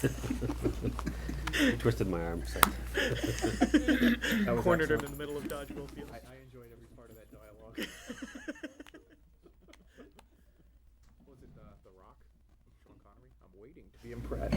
I twisted my arm. So. Cornered him in the middle of dodgeball field. I enjoyed every part of that dialogue. Was it The Rock? Sean Connery? I'm waiting to be impressed.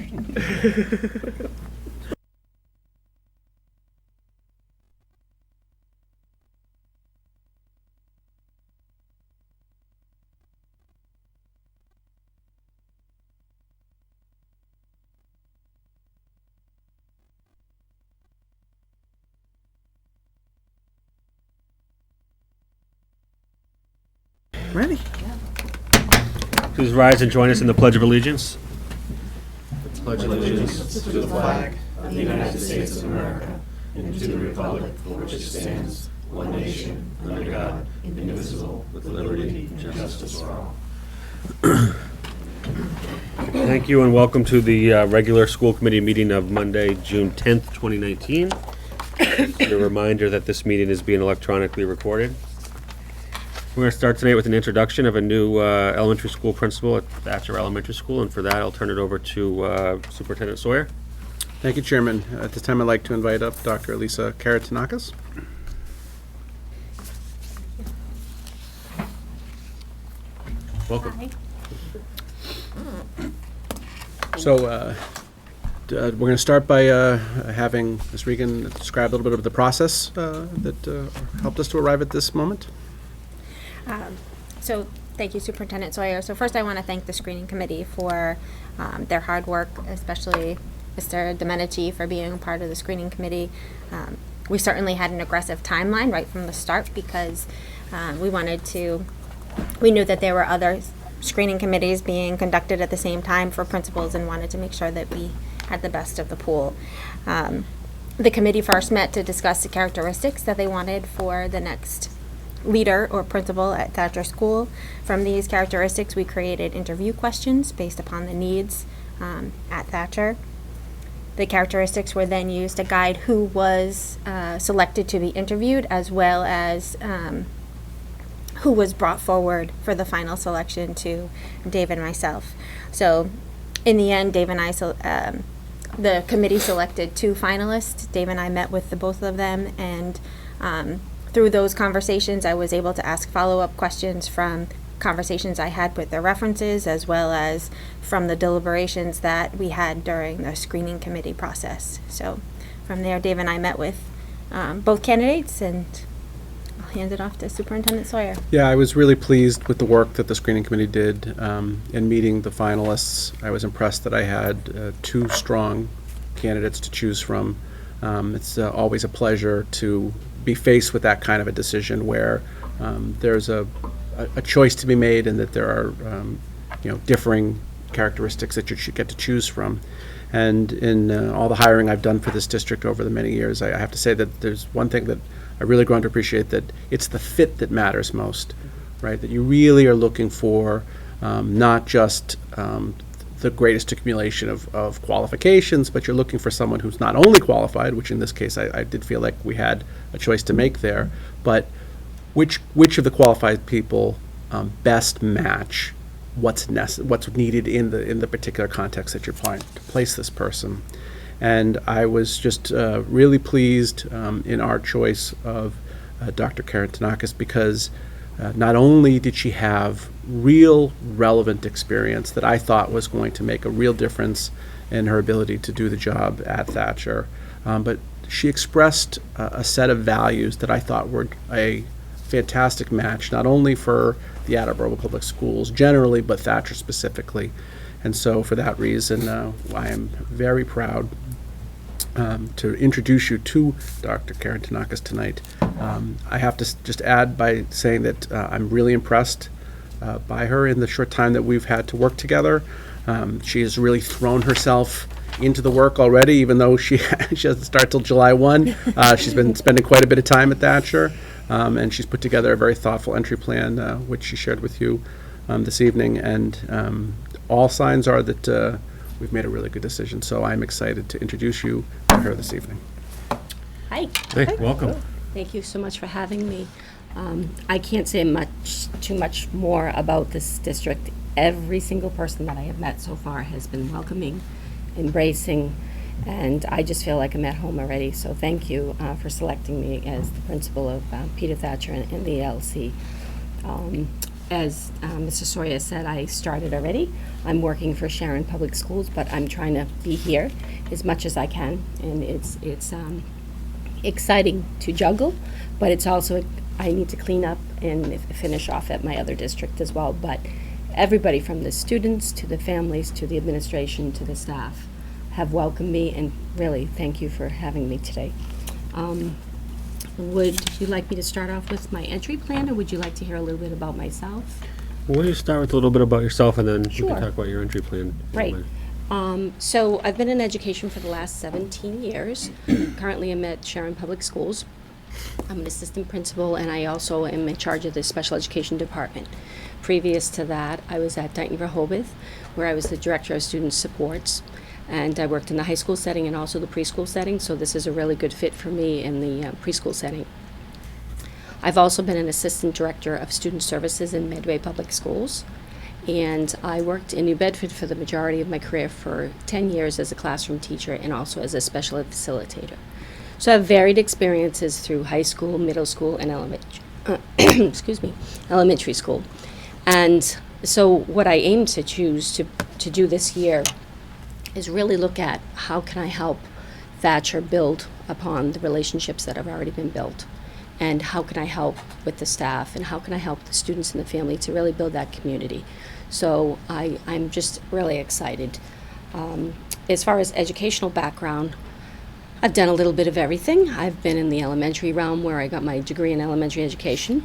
Ready? Please rise and join us in the Pledge of Allegiance. Pledge allegiance to the flag of the United States of America and to the republic for which it stands, one nation, under God, indivisible, with liberty and justice for all. Thank you and welcome to the regular school committee meeting of Monday, June 10th, 2019. A reminder that this meeting is being electronically recorded. We're going to start tonight with an introduction of a new elementary school principal at Thatcher Elementary School, and for that I'll turn it over to Superintendent Sawyer. Thank you, Chairman. At this time, I'd like to invite up Dr. Elisa Karatanakis. Welcome. Hi. So we're going to start by having Ms. Regan describe a little bit of the process that helped us to arrive at this moment. So thank you, Superintendent Sawyer. So first I want to thank the screening committee for their hard work, especially Mr. Domenici for being a part of the screening committee. We certainly had an aggressive timeline right from the start because we knew that there were other screening committees being conducted at the same time for principals and wanted to make sure that we had the best of the pool. The committee first met to discuss the characteristics that they wanted for the next leader or principal at Thatcher School. From these characteristics, we created interview questions based upon the needs at Thatcher. The characteristics were then used to guide who was selected to be interviewed, as well as who was brought forward for the final selection to Dave and myself. So in the end, Dave and I, the committee selected 2 finalists. Dave and I met with the both of them, and through those conversations, I was able to ask follow-up questions from conversations I had with their references, as well as from the deliberations that we had during the screening committee process. So from there, Dave and I met with both candidates, and I'll hand it off to Superintendent Sawyer. Yeah, I was really pleased with the work that the screening committee did in meeting the finalists. I was impressed that I had 2 strong candidates to choose from. It's always a pleasure to be faced with that kind of a decision where there's a choice to be made and that there are differing characteristics that you should get to choose from. And in all the hiring I've done for this district over the many years, I have to say that there's one thing that I really grown to appreciate, that it's the fit that matters most, right? That you really are looking for not just the greatest accumulation of qualifications, but you're looking for someone who's not only qualified, which in this case I did feel like we had a choice to make there, but which of the qualified people best match what's needed in the particular context that you're applying to place this person. And I was just really pleased in our choice of Dr. Karatanakis because not only did she have real relevant experience that I thought was going to make a real difference in her ability to do the job at Thatcher, but she expressed a set of values that I thought were a fantastic match, not only for the Attleboro Public Schools generally, but Thatcher specifically. And so for that reason, I am very proud to introduce you to Dr. Karatanakis tonight. I have to just add by saying that I'm really impressed by her in the short time that we've had to work together. She has really thrown herself into the work already, even though she doesn't start till July 1. She's been spending quite a bit of time at Thatcher, and she's put together a very thoughtful entry plan, which she shared with you this evening. And all signs are that we've made a really good decision. So I'm excited to introduce you to her this evening. Hi. Hey, welcome. Thank you so much for having me. I can't say too much more about this district. Every single person that I have met so far has been welcoming embracing, and I just feel like I'm at home already. So thank you for selecting me as the principal of Peter Thatcher and the ELC. As Mr. Sawyer said, I started already. I'm working for Sharon Public Schools, but I'm trying to be here as much as I can, and it's exciting to juggle, but it's also I need to clean up and finish off at my other district as well. But everybody from the students to the families to the administration to the staff have welcomed me, and really thank you for having me today. Would you like me to start off with my entry plan, or would you like to hear a little bit about myself? Why don't you start with a little bit about yourself, and then we Sure. can talk about your entry plan. if you Right. don't mind. So I've been in education for the last 17 years. Currently I'm at Sharon Public Schools. I'm an assistant principal, and I also am in charge of the special education department. Previous to that, I was at Dayton Rehoboth, where I was the director of student supports. And I worked in the high school setting and also the preschool setting, so this is a really good fit for me in the preschool setting. I've also been an assistant director of student services in Medway Public Schools, and I worked in New Bedford for the majority of my career for 10 years as a classroom teacher and also as a special ed facilitator. So I have varied experiences through high school, middle school, and elementary school. And so what I aim to choose to do this year is really look at how can I help Thatcher build upon the relationships that have already been built, and how can I help with the staff, and how can I help the students and the family to really build that community. So I'm just really excited. As far as educational background, I've done a little bit of everything. I've been in the elementary realm where I got my degree in elementary education.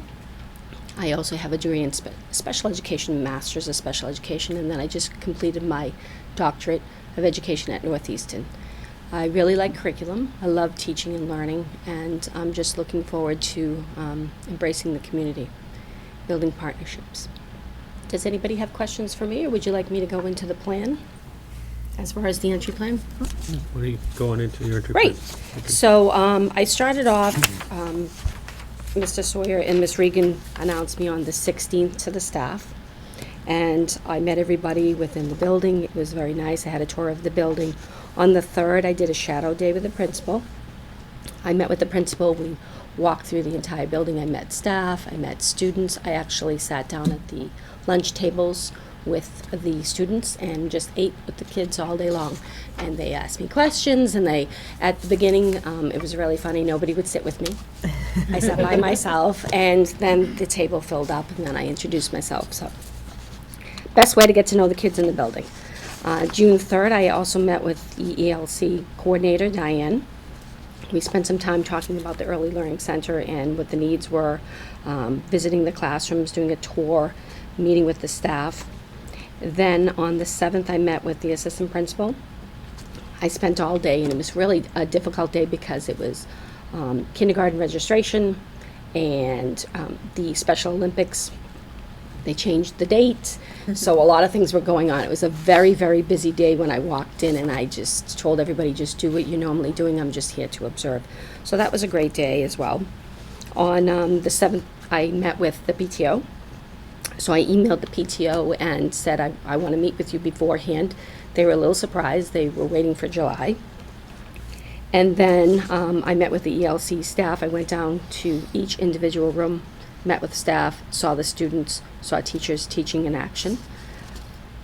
I also have a degree in special education, master's of special education, and then I just completed my doctorate of education at Northeastern. I really like curriculum. I love teaching and learning, and I'm just looking forward to embracing the community, building partnerships. Does anybody have questions for me, or would you like me to go into the plan as far as the entry plan? What are you going into your entry plan? Great. So I started off, Mr. Sawyer and Ms. Regan announced me on the 16th to the staff, and I met everybody within the building. It was very nice. I had a tour of the building. On the 3rd, I did a shadow day with the principal. I met with the principal. We walked through the entire building. I met staff. I met students. I actually sat down at the lunch tables with the students and just ate with the kids all day long. And they asked me questions, and at the beginning, it was really funny. Nobody would sit with me. I sat by myself, and then the table filled up, and then I introduced myself. So, best way to get to know the kids in the building. June 3rd, I also met with the ELC coordinator, Diane. We spent some time talking about the Early Learning Center and what the needs were, visiting the classrooms, doing a tour, meeting with the staff. Then on the 7th, I met with the assistant principal. I spent all day, and it was really a difficult day because it was kindergarten registration and the Special Olympics. They changed the date, so a lot of things were going on. It was a very, very busy day when I walked in, and I just told everybody, just do what you're normally doing. I'm just here to observe. So that was a great day as well. On the 7th, I met with the PTO. So I emailed the PTO and said, I want to meet with you beforehand. They were a little surprised. They were waiting for July. And then I met with the ELC staff. I went down to each individual room, met with staff, saw the students, saw teachers teaching in action.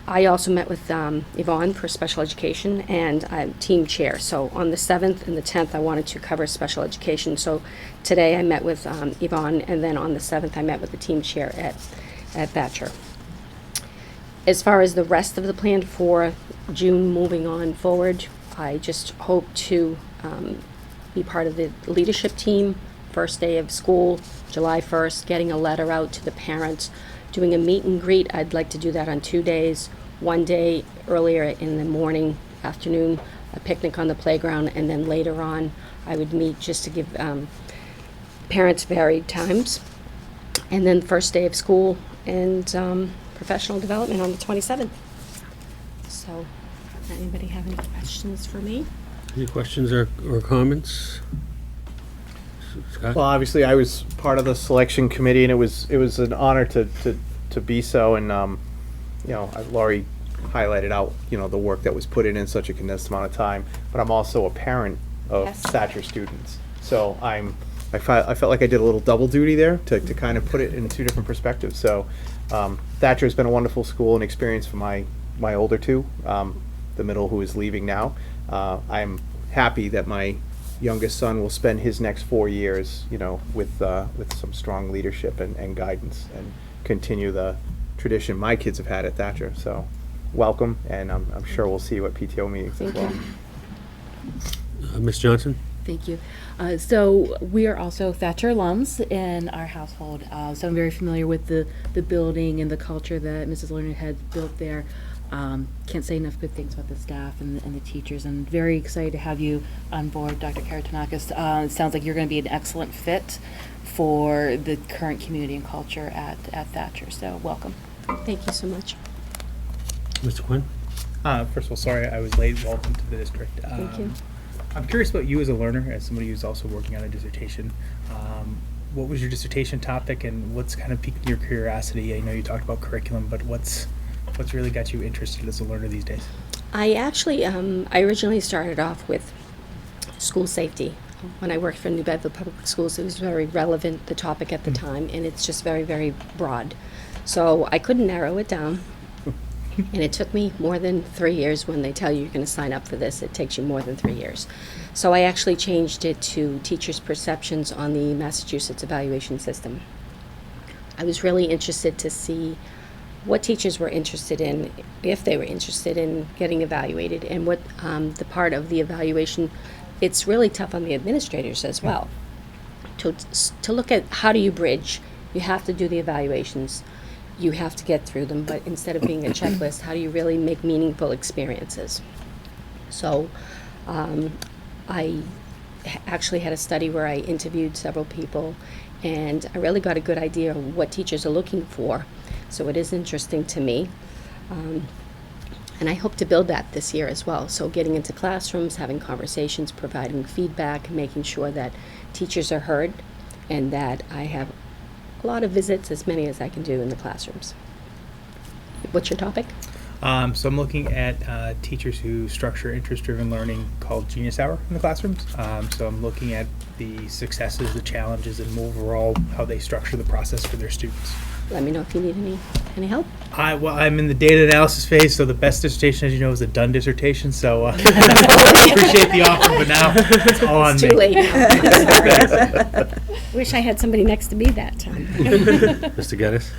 I also met with Yvonne for special education, and I'm team chair. So on the 7th and the 10th, I wanted to cover special education. So today I met with Yvonne, and then on the 7th, I met with the team chair at Thatcher. As far as the rest of the plan for June moving on forward, I just hope to be part of the leadership team. First day of school, July 1st, getting a letter out to the parents, doing a meet and greet. I'd like to do that on 2 days. One day earlier in the morning, afternoon, a picnic on the playground, and then later on I would meet just to give parents varied times. And then first day of school and professional development on the 27th. So, anybody have any questions for me? Any questions or comments? Scott? Well, obviously, I was part of the selection committee, and it was an honor to be so. And Laurie highlighted out, the work that was put in such a condensed amount of time. But I'm also a parent of Yes. Thatcher students, so I felt like I did a little double duty there to kind of put it in two different perspectives. So Thatcher has been a wonderful school and experience for my older two, the middle who is leaving now. I'm happy that my youngest son will spend his next 4 years, with some strong leadership and guidance, and continue the tradition my kids have had at Thatcher. So welcome, and I'm sure we'll see you at PTO meetings as well. Ms. Johnson? Thank you. So we are also Thatcher alums in our household. So I'm very familiar with the building and the culture that Mrs. Lerner had built there. Can't say enough good things about the staff and the teachers. And very excited to have you on board, Dr. Karatanakis. It sounds like you're going to be an excellent fit for the current community and culture at Thatcher. So welcome. Thank you so much. Mr. Quinn? First of all, sorry I was late. Welcome to the district. Thank you. I'm curious about you as a learner, as somebody who's also working on a dissertation. What was your dissertation topic, and what's kind of piqued your curiosity? I know you talked about curriculum, but what's really got you interested as a learner these days? I actually, I originally started off with school safety. When I worked for New Bedford Public Schools, it was very relevant, the topic at the time, and it's just very, very broad. So I couldn't narrow it down. And it took me more than 3 years. When they tell you you're going to sign up for this, it takes you more than 3 years. So I actually changed it to teachers' perceptions on the Massachusetts evaluation system. I was really interested to see what teachers were interested in, if they were interested in getting evaluated, and what the part of the evaluation. It's really tough on the administrators as well to look at how do you bridge. You have to do the evaluations. You have to get through them, but instead of being a checklist, how do you really make meaningful experiences? So I actually had a study where I interviewed several people, and I really got a good idea of what teachers are looking for. So it is interesting to me. And I hope to build that this year as well. So getting into classrooms, having conversations, providing feedback, making sure that teachers are heard, and that I have a lot of visits, as many as I can do in the classrooms. What's your topic? So I'm looking at teachers who structure interest-driven learning called Genius Hour in the classrooms. So I'm looking at the successes, the challenges, and overall how they structure the process for their students. Let me know if you need any help. I'm in the data analysis phase, so the best dissertation, as you know, is a done dissertation. So I appreciate the offer, but now it's all on It's me. too late now. Wish I had somebody next to me that time. Mr. Geddes?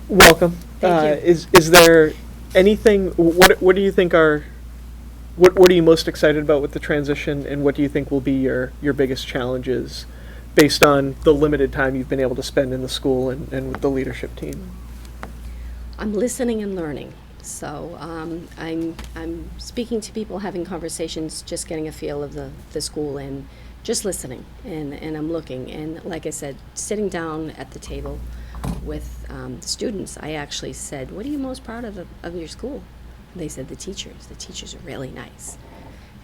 Welcome. Thank you. Is there anything? What do you think are? What are you most excited about with the transition, and what do you think will be your biggest challenges, based on the limited time you've been able to spend in the school and with the leadership team? I'm listening and learning. So I'm speaking to people, having conversations, just getting a feel of the school, and just listening. And I'm looking. And like I said, sitting down at the table with the students, I actually said, what are you most proud of your school? They said, the teachers. The teachers are really nice.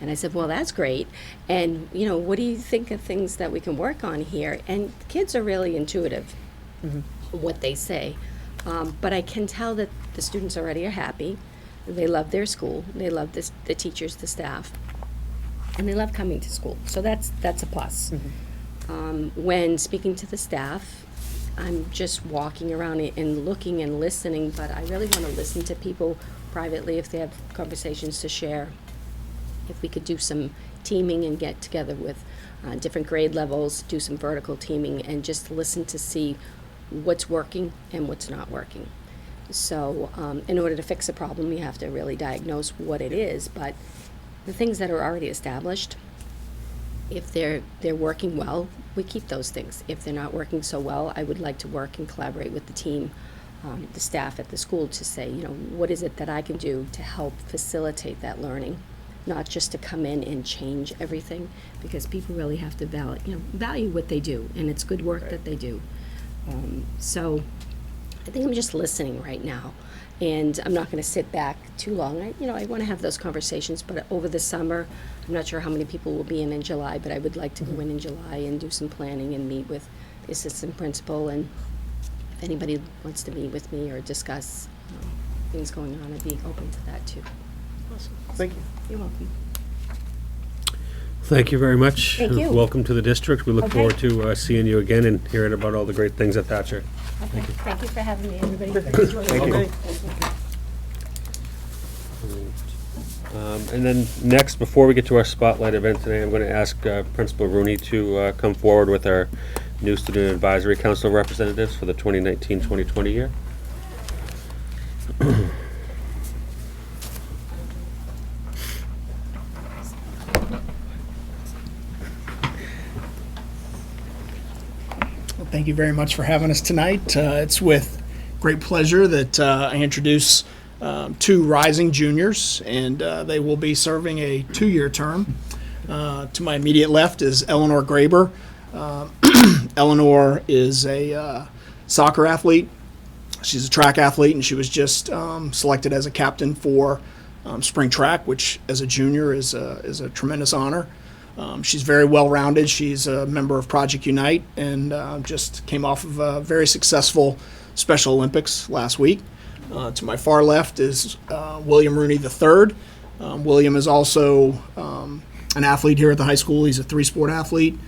And I said, well, that's great. And, what do you think of things that we can work on here? And kids are really intuitive, what they say. But I can tell that the students already are happy. They love their school. They love the teachers, the staff. And they love coming to school. So that's a plus. When speaking to the staff, I'm just walking around and looking and listening, but I really want to listen to people privately if they have conversations to share. If we could do some teaming and get together with different grade levels, do some vertical teaming, and just listen to see what's working and what's not working. So in order to fix a problem, you have to really diagnose what it is, but the things that are already established, if they're working well, we keep those things. If they're not working so well, I would like to work and collaborate with the team, the staff at the school, to say, what is it that I can do to help facilitate that learning, not just to come in and change everything, because people really have to value what they do, and it's good work that they do. So I think I'm just listening right now, and I'm not going to sit back too long. I want to have those conversations, but over the summer, I'm not sure how many people will be in July, but I would like to go in July and do some planning and meet with the assistant principal, and if anybody wants to meet with me or discuss, things going on, I'd be open to that too. Thank you. You're welcome. Thank you very much. Thank you. Welcome to the district. We look Okay. forward to seeing you again and hearing about all the great things at Thatcher. Okay. Thank you for having me, everybody. Thank you. And then next, before we get to our spotlight event today, I'm going to ask Principal Rooney to come forward with our new Student Advisory Council representatives for the 2019-2020 year. Well, thank you very much for having us tonight. It's with great pleasure that I introduce two rising juniors, and they will be serving a 2-year term. To my immediate left is Eleanor Graber. Eleanor is a soccer athlete. She's a track athlete, and she was just selected as a captain for spring track, which as a junior is a tremendous honor. She's very well-rounded. She's a member of Project Unite and just came off of a very successful Special Olympics last week. To my far left is William Rooney III. William is also an athlete here at the high school. He's a 3-sport athlete.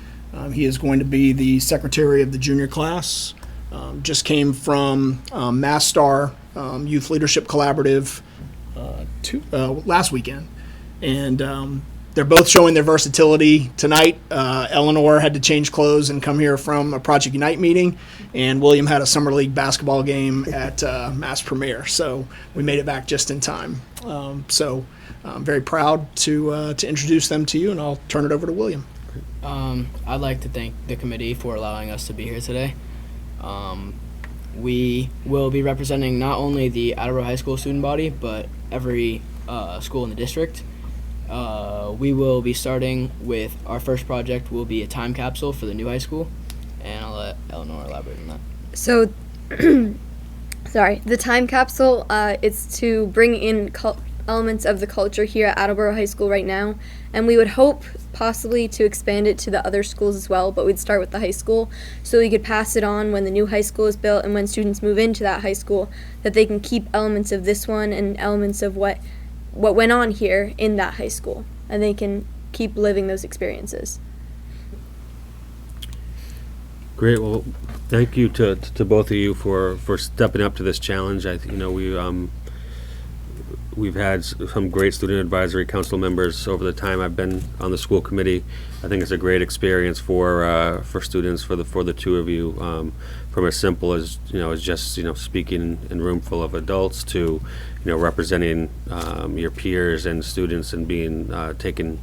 He is going to be the secretary of the junior class. Just came from MassStar Youth Leadership Collaborative last weekend. And they're both showing their versatility tonight. Eleanor had to change clothes and come here from a Project Unite meeting, and William had a summer league basketball game at Mass Premier, so we made it back just in time. So I'm very proud to introduce them to you, and I'll turn it over to William. I'd like to thank the committee for allowing us to be here today. We will be representing not only the Attleboro High School student body, but every school in the district. We will be starting with our first project will be a time capsule for the new high school, and I'll let Eleanor elaborate on that. So, sorry, the time capsule, it's to bring in elements of the culture here at Attleboro High School right now, and we would hope possibly to expand it to the other schools as well, but we'd start with the high school so we could pass it on when the new high school is built and when students move into that high school, that they can keep elements of this one and elements of what went on here in that high school, and they can keep living those experiences. Great. Well, thank you to both of you for stepping up to this challenge. We've had some great student advisory council members over the time I've been on the school committee. I think it's a great experience for students, for the two of you, from as simple as as just speaking in a room full of adults to representing your peers and students and being taking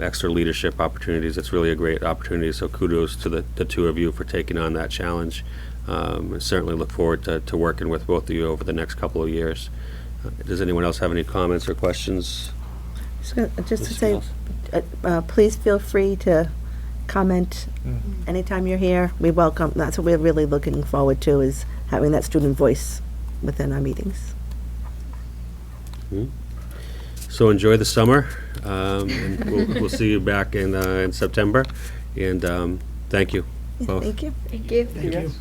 extra leadership opportunities. It's really a great opportunity. So kudos to the two of you for taking on that challenge. I certainly look forward to working with both of you over the next couple of years. Does anyone else have any comments or questions? Just to say, please feel free to comment anytime you're here. We welcome. That's what we're really looking forward to, is having that student voice within our meetings. So enjoy the summer, and we'll see you back in September. And thank you both. Thank you. Thank you. Thank you.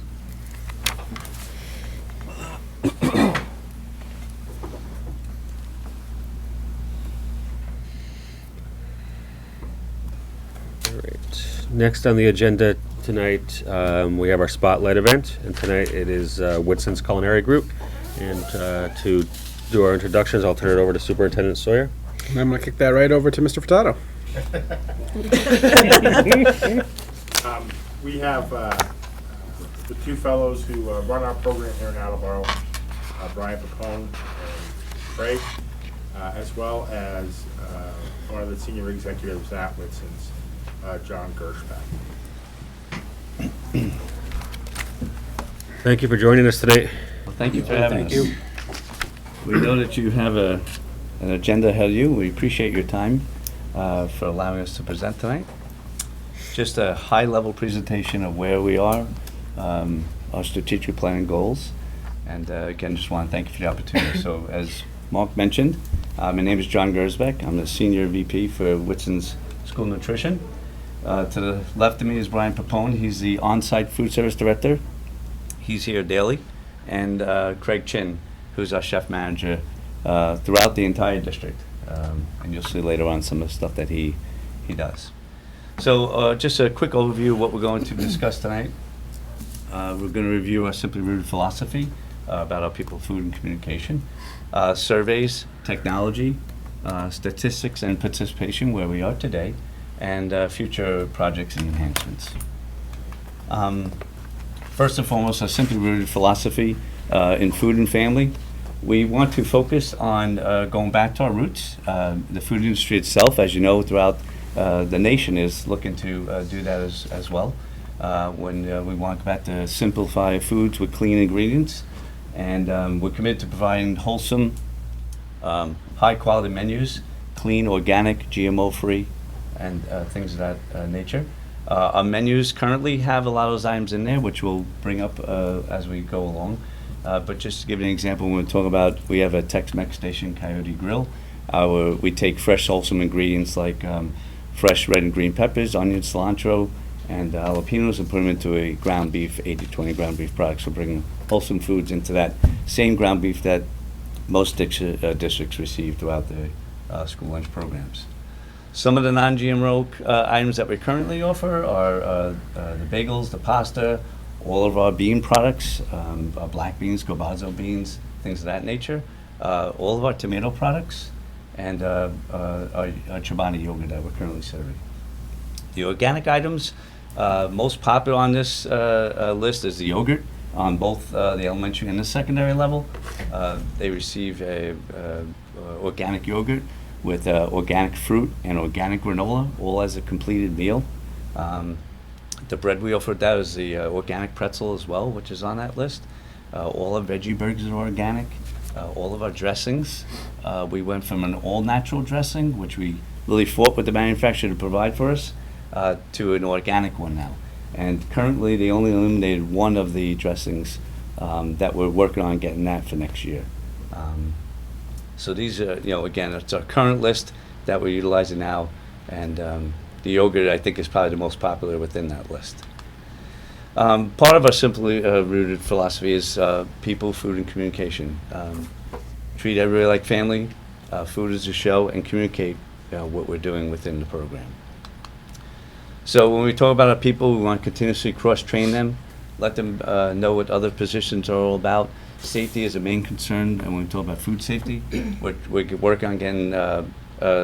All right. Next on the agenda tonight, we have our spotlight event, and tonight it is Whitson's Culinary Group. And to do our introductions, I'll turn it over to Superintendent Sawyer. And I'm going to kick that right over to Mr. Furtado. We have the two fellows who run our program here in Attleboro, Brian Papone and Craig, as well as one of the senior executives at Whitson's, John Gershbeck. Thank you for joining us today. Well, thank you for having us. We know that you have an agenda ahead of you. We appreciate your time for allowing us to present tonight. Just a high-level presentation of where we are, our strategic plan and goals. And again, just want to thank you for the opportunity. So as Mark mentioned, my name is John Gersbeck. I'm the Senior VP for Whitson's School Nutrition. To the left of me is Brian Papone. He's the on-site food service director. He's here daily. And Craig Chin, who's our chef manager throughout the entire district. And you'll see later on some of the stuff that he does. So just a quick overview of what we're going to discuss tonight. We're going to review our Simply Rooted philosophy about our people, food, and communication. Surveys, technology, statistics and participation, where we are today, and future projects and enhancements. First and foremost, our Simply Rooted philosophy in food and family. We want to focus on going back to our roots. The food industry itself, as you know, throughout the nation is looking to do that as well. When we want back to simplify foods with clean ingredients, and we're committed to providing wholesome, high-quality menus, clean, organic, GMO-free, and things of that nature. Our menus currently have a lot of those items in there, which we'll bring up as we go along. But just to give you an example, when we talk about, we have a Tex-Mex station, Coyote Grill. We take fresh, wholesome ingredients like fresh red and green peppers, onion, cilantro, and jalapenos, and put them into a ground beef, 80-20 ground beef products. So bring wholesome foods into that same ground beef that most districts receive throughout the school lunch programs. Some of the non-GMO items that we currently offer are the bagels, the pasta, all of our bean products, our black beans, garbanzo beans, things of that nature, all of our tomato products, and our Chobani yogurt that we're currently serving. The organic items, most popular on this list is the yogurt on both the elementary and the secondary level. They receive organic yogurt with organic fruit and organic granola, all as a completed meal. The bread we offer that is the organic pretzel as well, which is on that list. All our veggie burgers are organic. All of our dressings, we went from an all-natural dressing, which we really fought with the manufacturer to provide for us, to an organic one now. And currently, they only eliminated one of the dressings that we're working on getting that for next year. So these are, again, it's our current list that we're utilizing now, and the yogurt, I think, is probably the most popular within that list. Part of our Simply Rooted philosophy is people, food, and communication. Treat everybody like family, food is a show, and communicate what we're doing within the program. So when we talk about our people, we want to continuously cross-train them, let them know what other positions are all about. Safety is a main concern, and when we talk about food safety, we work on getting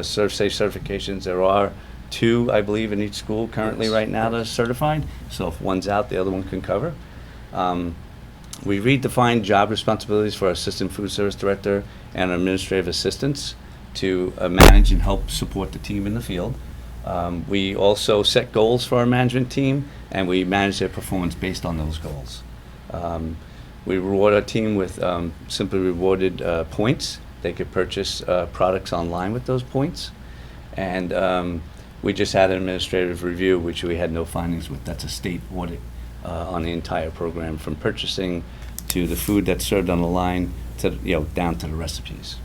Serve Safe certifications. There are 2, I believe, in each school currently right now that are certified. So if one's out, the other one can cover. We redefined job responsibilities for our assistant food service director and our administrative assistants to manage and help support the team in the field. We also set goals for our management team, and we manage their performance based on those goals. We reward our team with Simply Rewarded points. They could purchase products online with those points. And we just had an administrative review, which we had no findings with. That's a state audit on the entire program, from purchasing to the food that's served on the line to down to the recipes.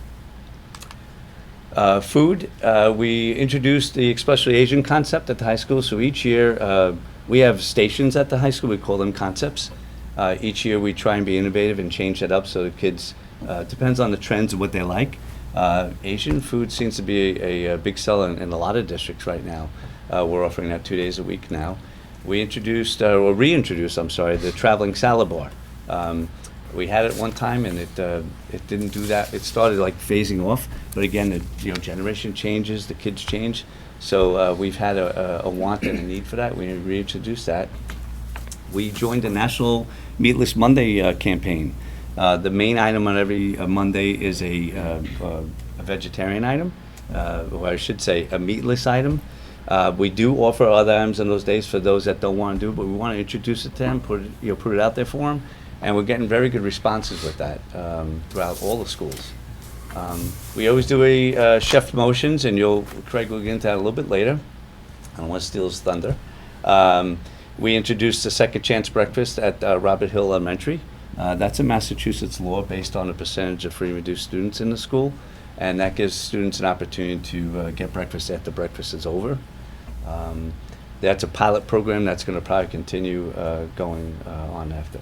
Food, we introduced the especially Asian concept at the high school. So each year we have stations at the high school. We call them concepts. Each year we try and be innovative and change that up so the kids, depends on the trends and what they like. Asian food seems to be a big seller in a lot of districts right now. We're offering that 2 days a week now. We introduced, or reintroduced, the traveling salad bar. We had it one time and it didn't do that. It started like phasing off, but again, the generation changes, the kids change. So we've had a want and a need for that. We reintroduced that. We joined the National Meatless Monday campaign. The main item on every Monday is a vegetarian item, or I should say a meatless item. We do offer other items on those days for those that don't want to do, but we want to introduce it to them, put it out there for them, and we're getting very good responses with that throughout all the schools. We always do a chef promotions, and Craig will get into that a little bit later. I don't want to steal his thunder. We introduced the Second Chance Breakfast at Robert Hill Elementary. That's a Massachusetts law based on a percentage of free and reduced students in the school, and that gives students an opportunity to get breakfast after breakfast is over. That's a pilot program that's going to probably continue going on after.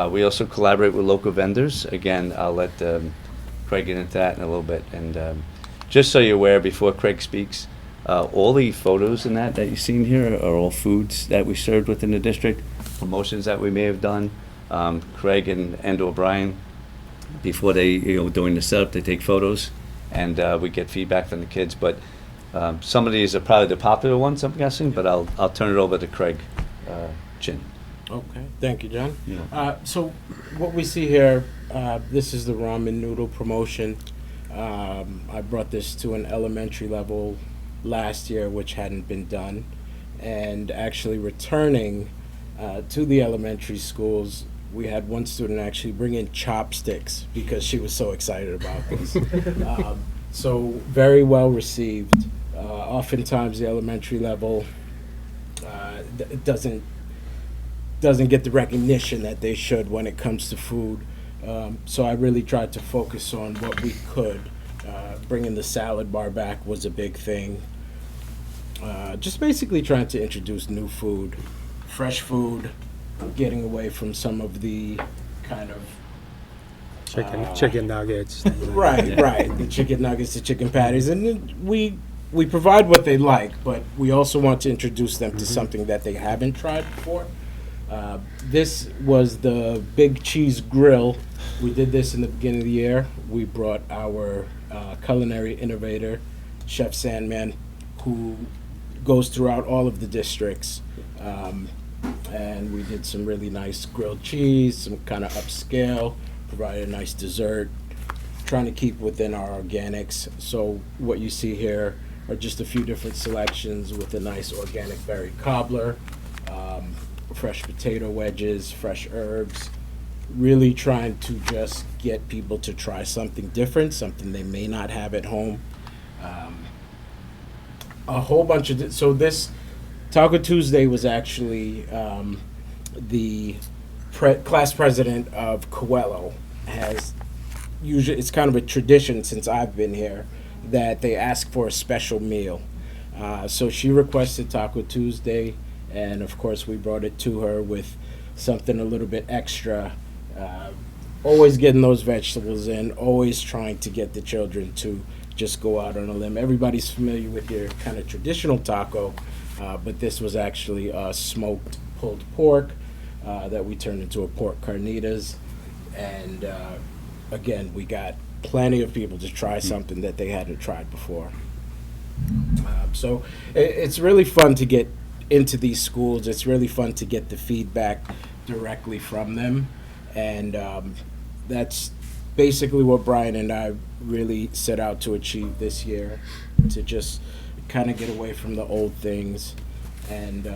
We also collaborate with local vendors. Again, I'll let Craig get into that in a little bit. And just so you're aware, before Craig speaks, all the photos in that you've seen here are all foods that we served within the district, promotions that we may have done. Craig and or Brian, before they, doing the setup, they take photos, and we get feedback from the kids. But some of these are probably the popular ones, I'm guessing, but I'll turn it over to Craig Chin. Okay, thank you, John. Yeah. So what we see here, this is the ramen noodle promotion. I brought this to an elementary level last year, which hadn't been done, and actually returning to the elementary schools, we had one student actually bring in chopsticks because she was so excited about this. So very well received. Oftentimes the elementary level doesn't get the recognition that they should when it comes to food. So I really tried to focus on what we could. Bringing the salad bar back was a big thing. Just basically trying to introduce new food, fresh food, getting away from some of the kind of chicken nuggets. Right. The chicken nuggets, the chicken patties, and we provide what they like, but we also want to introduce them to something that they haven't tried before. This was the Big Cheese Grill. We did this in the beginning of the year. We brought our culinary innovator, Chef Sandman, who goes throughout all of the districts. And we did some really nice grilled cheese, some kind of upscale, provided a nice dessert, trying to keep within our organics. So what you see here are just a few different selections with a nice organic berry cobbler, fresh potato wedges, fresh herbs, really trying to just get people to try something different, something they may not have at home. A whole bunch of, so this Taco Tuesday was actually the class president of Coelho has usually, it's kind of a tradition since I've been here, that they ask for a special meal. So she requested Taco Tuesday, and of course we brought it to her with something a little bit extra. Always getting those vegetables in, always trying to get the children to just go out on a limb. Everybody's familiar with your kind of traditional taco, but this was actually smoked pulled pork that we turned into a pork carnitas. And again, we got plenty of people to try something that they hadn't tried before. So it's really fun to get into these schools. It's really fun to get the feedback directly from them. And that's basically what Brian and I really set out to achieve this year, to just kind of get away from the old things and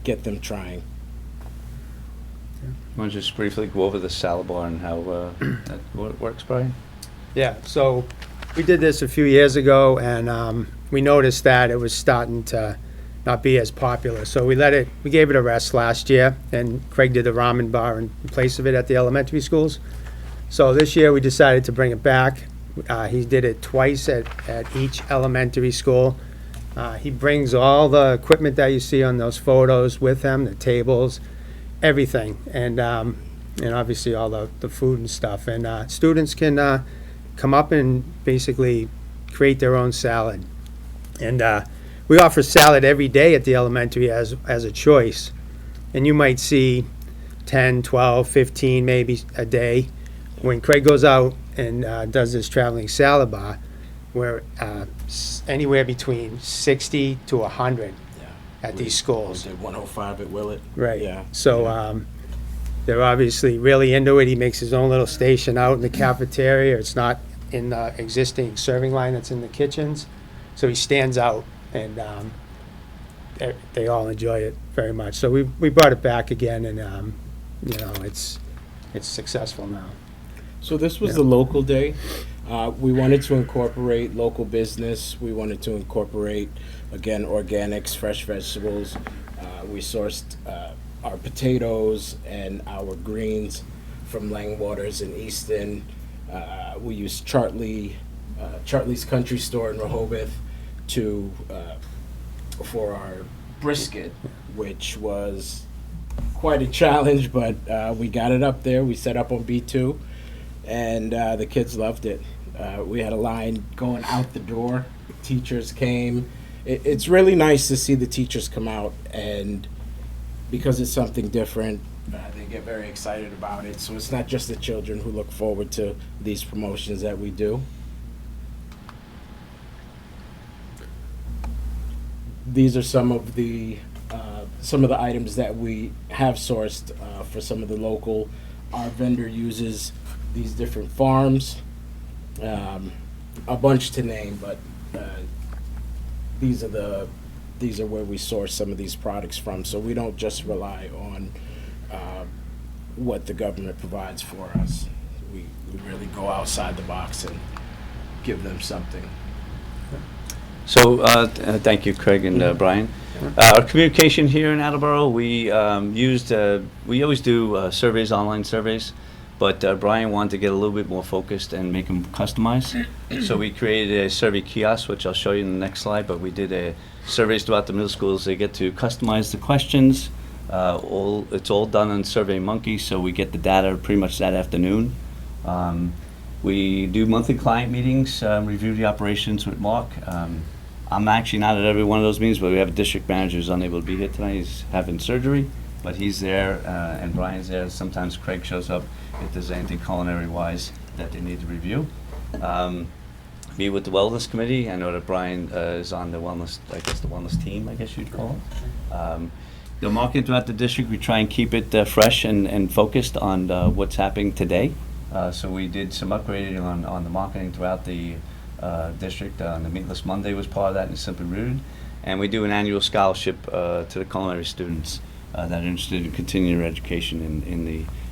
get them trying. Want to just briefly go over the salad bar and how that works, Brian? Yeah, so we did this a few years ago, and we noticed that it was starting to not be as popular. So we gave it a rest last year, and Craig did the ramen bar in place of it at the elementary schools. So this year we decided to bring it back. He did it twice at each elementary school. He brings all the equipment that you see on those photos with him, the tables, everything, and obviously all the food and stuff. And students can come up and basically create their own salad. And we offer salad every day at the elementary as a choice. And you might see 10, 12, 15 maybe a day. When Craig goes out and does this traveling salad bar, we're anywhere between 60 to 100 at these schools. 105 at Willett. Right. Yeah. So they're obviously really into it. He makes his own little station out in the cafeteria. It's not in the existing serving line that's in the kitchens. So he stands out, and they all enjoy it very much. So we brought it back again, and it's successful now. So this was the local day. We wanted to incorporate local business. We wanted to incorporate, again, organics, fresh vegetables. We sourced our potatoes and our greens from Langwaters in Easton. We used Chartley's Country Store in Rehoboth for our brisket, which was quite a challenge, but we got it up there. We set up on B2, and the kids loved it. We had a line going out the door. Teachers came. It's really nice to see the teachers come out, and because it's something different, they get very excited about it. So it's not just the children who look forward to these promotions that we do. These are some of the items that we have sourced for some of the local. Our vendor uses these different farms, a bunch to name, but these are where we source some of these products from. So we don't just rely on what the government provides for us. We really go outside the box and give them something. So, thank you, Craig and Brian. Our communication here in Attleboro, we always do surveys, online surveys, but Brian wanted to get a little bit more focused and make them customized. So we created a survey kiosk, which I'll show you in the next slide, but we did surveys throughout the middle schools. They get to customize the questions. It's all done on SurveyMonkey, so we get the data pretty much that afternoon. We do monthly client meetings, review the operations with Mark. I'm actually not at every one of those meetings, but we have a district manager who's unable to be here tonight. He's having surgery, but he's there, and Brian's there. Sometimes Craig shows up if there's anything culinary-wise that they need to review. Meet with the wellness committee. I know that Brian is on the wellness, the wellness team, I guess you'd call it. The marketing throughout the district, we try and keep it fresh and focused on what's happening today. So we did some upgrading on the marketing throughout the district. The Meatless Monday was part of that, and Simply Rooted. And we do an annual scholarship to the culinary students that are interested in continuing their education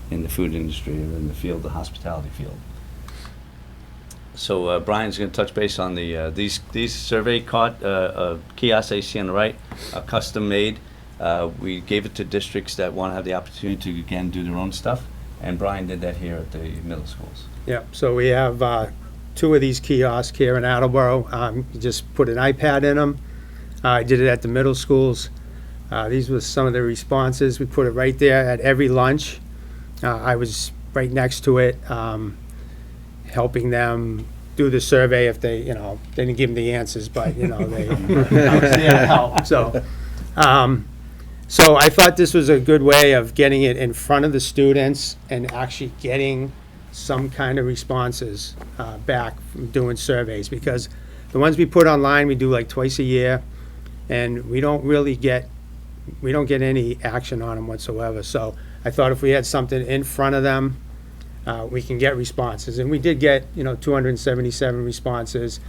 in the food industry or in the field, the hospitality field. So Brian's going to touch base on these survey kiosks that you see on the right, are custom made. We gave it to districts that want to have the opportunity to, again, do their own stuff. And Brian did that here at the middle schools. Yeah, so we have 2 of these kiosks here in Attleboro. You just put an iPad in them. I did it at the middle schools. These were some of the responses. We put it right there at every lunch. I was right next to it, helping them do the survey if they, they didn't give them the answers, but, I was there to help. So I thought this was a good way of getting it in front of the students and actually getting some kind of responses back from doing surveys, because the ones we put online, we do like twice a year, and we don't get any action on them whatsoever. So I thought if we had something in front of them, we can get responses. And we did get, 277 responses.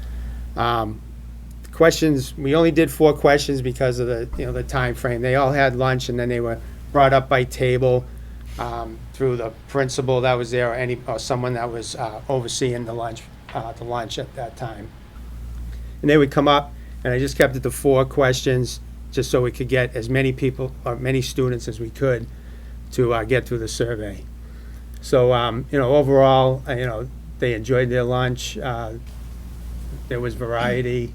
Questions, we only did 4 questions because of the time frame. They all had lunch, and then they were brought up by table through the principal that was there, or someone that was overseeing the lunch at that time. And they would come up, and I just kept it to 4 questions, just so we could get as many people or many students as we could to get through the survey. So overall, they enjoyed their lunch. There was variety.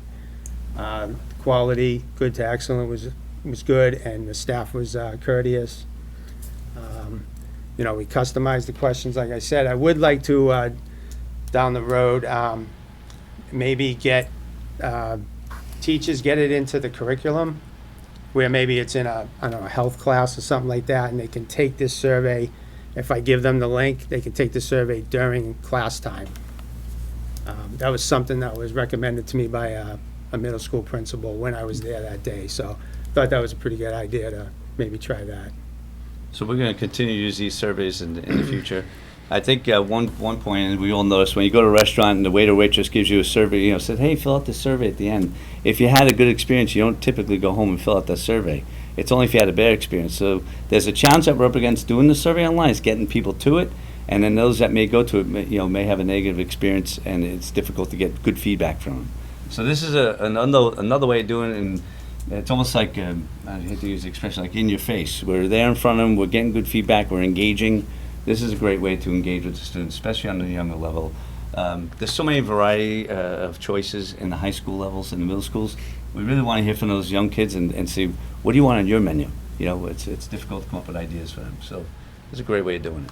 Quality, good to excellent was good, and the staff was courteous. We customized the questions, like I said. I would like to, down the road, maybe get teachers, get it into the curriculum, where maybe it's in a health class or something like that, and they can take this survey. If I give them the link, they can take the survey during class time. That was something that was recommended to me by a middle school principal when I was there that day. So I thought that was a pretty good idea to maybe try that. So we're going to continue to use these surveys in the future. I think one point, and we all notice, when you go to a restaurant and the waiter or waitress gives you a survey, said, hey, fill out the survey at the end. If you had a good experience, you don't typically go home and fill out that survey. It's only if you had a bad experience. So there's a challenge that we're up against doing the survey online, is getting people to it. And then those that may go to it, may have a negative experience, and it's difficult to get good feedback from them. So this is another way of doing it, and it's almost like, I hate to use the expression, like in your face. We're there in front of them, we're getting good feedback, we're engaging. This is a great way to engage with the students, especially on the younger level. There's so many variety of choices in the high school levels and the middle schools. We really want to hear from those young kids and see, what do you want on your menu? it's difficult to come up with ideas for them. So it's a great way of doing it.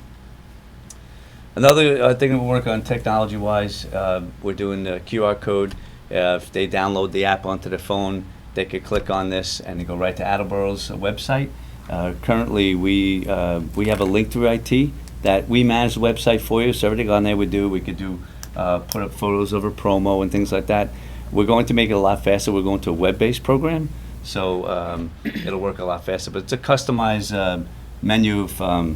Another thing that we're working on technology-wise, we're doing the QR code. If they download the app onto their phone, they could click on this and they go right to Attleboro's website. Currently, we have a link through IT that we manage the website for you. So everything on there we could do, put up photos of a promo and things like that. We're going to make it a lot faster. We're going to a web-based program, so it'll work a lot faster. But it's a customized menu. If a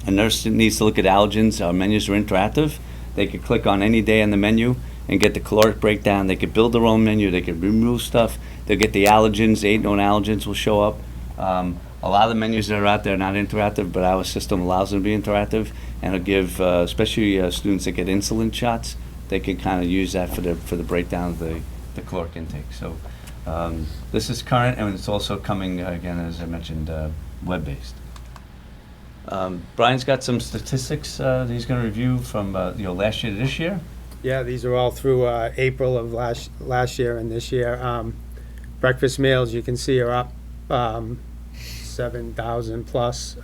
nurse needs to look at allergens, our menus are interactive. They could click on any day on the menu and get the caloric breakdown. They could build their own menu. They could remove stuff. They'll get the allergens. The 8 known allergens will show up. A lot of the menus that are out there are not interactive, but our system allows them to be interactive, and it'll give, especially students that get insulin shots, they can kind of use that for the breakdown of the caloric intake. So this is current, and it's also coming, again, as I mentioned, web-based. Brian's got some statistics that he's going to review from last year to this year. Yeah, these are all through April of last year and this year. Breakfast meals, you can see, are up 7,000 plus.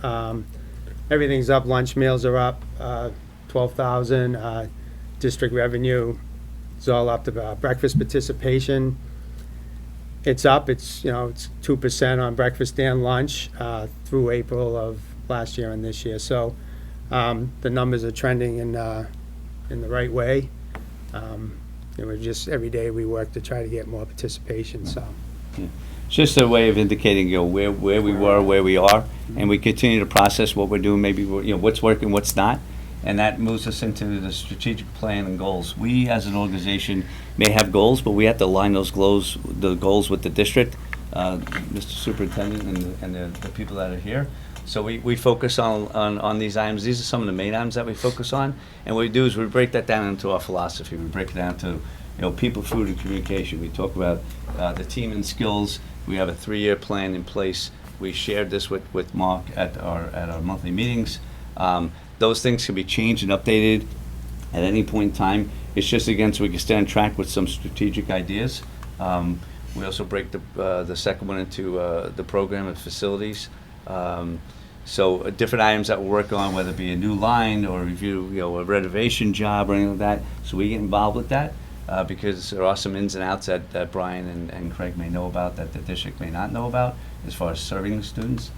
Everything's up. Lunch meals are up 12,000. District revenue is all up to breakfast participation. It's up. It's 2% on breakfast and lunch through April of last year and this year. So the numbers are trending in the right way. We're just every day we work to try to get more participation. So. Yeah. It's just a way of indicating, where we were, where we are, and we continue to process what we're doing, maybe, what's working, what's not, and that moves us into the strategic plan and goals. We, as an organization, may have goals, but we have to align the goals with the district, Mr. Superintendent, and the people that are here. So we focus on these items. These are some of the main items that we focus on, and what we do is we break that down into our philosophy. We break it down to people, food, and communication. We talk about the team and skills. We have a 3-year plan in place. We shared this with Mark at our monthly meetings. Those things can be changed and updated at any point in time. It's just, again, so we can stay on track with some strategic ideas. We also break the second one into the program and facilities. So different items that we'll work on, whether it be a new line or review, a renovation job or anything like that. So we get involved with that. Because there are some ins and outs that Brian and Craig may know about that the district may not know about as far as serving the students.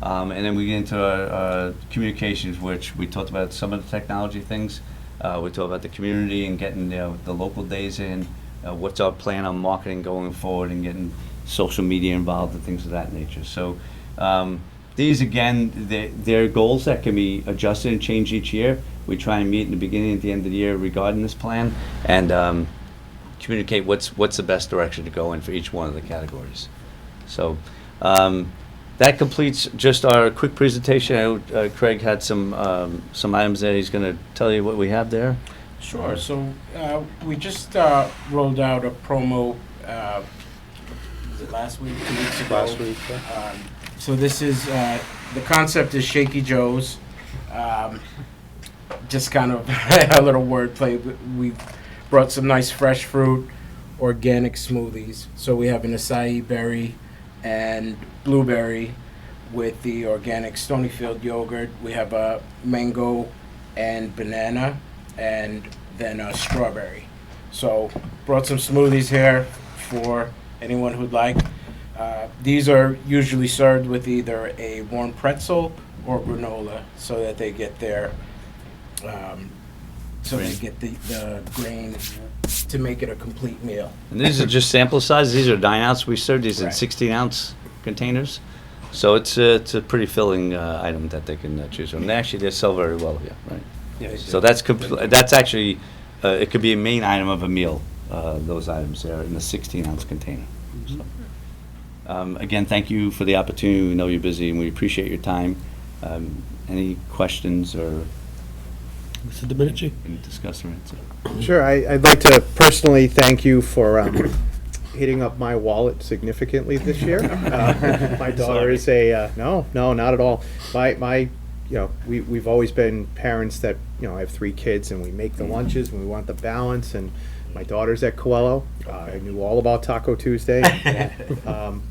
And then we get into our communications, which we talked about some of the technology things. We talked about the community and getting the local days in. What's our plan on marketing going forward and getting social media involved and things of that nature. So these, again, they're goals that can be adjusted and changed each year. We try and meet in the beginning and at the end of the year regarding this plan and communicate what's the best direction to go in for each one of the categories. So that completes just our quick presentation. I know Craig had some items that he's going to tell you what we have there. Sure. So we just rolled out a promo. Was it last week? 2 weeks ago. Last week. Yeah. So this is the concept is Shaky Joe's. Just kind of a little wordplay. We brought some nice fresh fruit, organic smoothies. So we have an acai berry and blueberry with the organic Stonyfield yogurt. We have a mango and banana, and then a strawberry. So brought some smoothies here for anyone who'd like. These are usually served with either a warm pretzel or granola, so that they get their the grain to make it a complete meal. And these are just sample sizes. These are 9 ounce. We serve these in Right. 16 ounce containers. So it's a pretty filling item that they can choose from. And actually, they sell very well here, right? Yeah, So that's actually, it could be a main item of a meal, those items there in the 16 ounce container. So, again, thank you for the opportunity. We know you're busy and we appreciate your time. Any questions or Mr. Domenici? any discuss or answer? Sure, I'd like to personally thank you for hitting up my wallet significantly this year. My daughter is no, not at all. We've always been parents that, I have 3 kids and we make the lunches and we want the balance, and My daughter's at Coelho. I knew all about Taco Tuesday.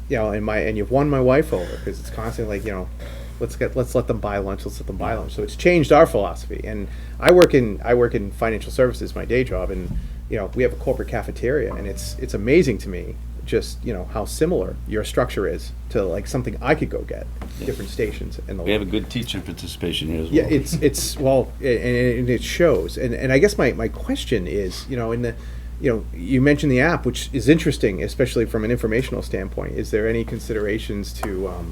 You know, and you've won my wife over because it's constantly like, you know, let's let them buy lunch. Let's let them buy lunch. So it's changed our philosophy. And I work in financial services, my day job, and you know, we have a corporate cafeteria, and it's amazing to me just, you know, how similar your structure is to like something I could go get, different stations in the. We have a good teacher participation here as well. Yeah, it's well, and it shows. And I guess my question is, you know, you mentioned the app, which is interesting, especially from an informational standpoint. Is there any considerations to,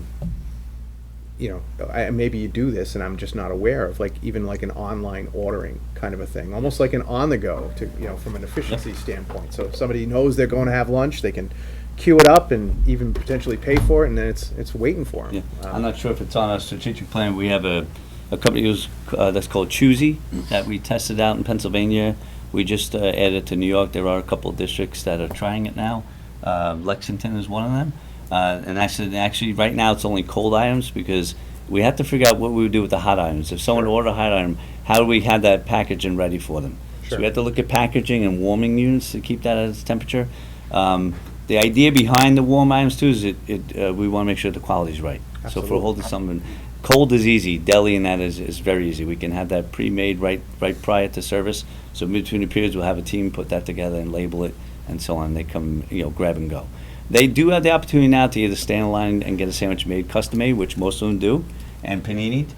you know, maybe you do this and I'm just not aware of, like even like an online ordering kind of a thing, almost like an on the go to, you know, from an efficiency standpoint. So if somebody knows they're going to have lunch, they can queue it up and even potentially pay for it, and then it's waiting for them. Yeah. I'm not sure if it's on our strategic plan. We have a company that's called Choosy that we tested out in Pennsylvania. We just added it to New York. There are a couple of districts that are trying it now. Lexington is one of them. And actually, right now it's only cold items because we have to figure out what we would do with the hot items. If someone ordered a hot item, how do we have that packaged and ready for them? So we have to look at packaging and warming units to keep that at its temperature. The idea behind the warm items too is we want to make sure the quality is right. Absolutely. So if we're holding something cold is easy, deli and that is very easy. We can have that pre-made right prior to service. So between the periods, we'll have a team put that together and label it and so on. They come, you know, grab and go. They do have the opportunity now to either stand in line and get a sandwich made custom made, which most of them do, and paninied.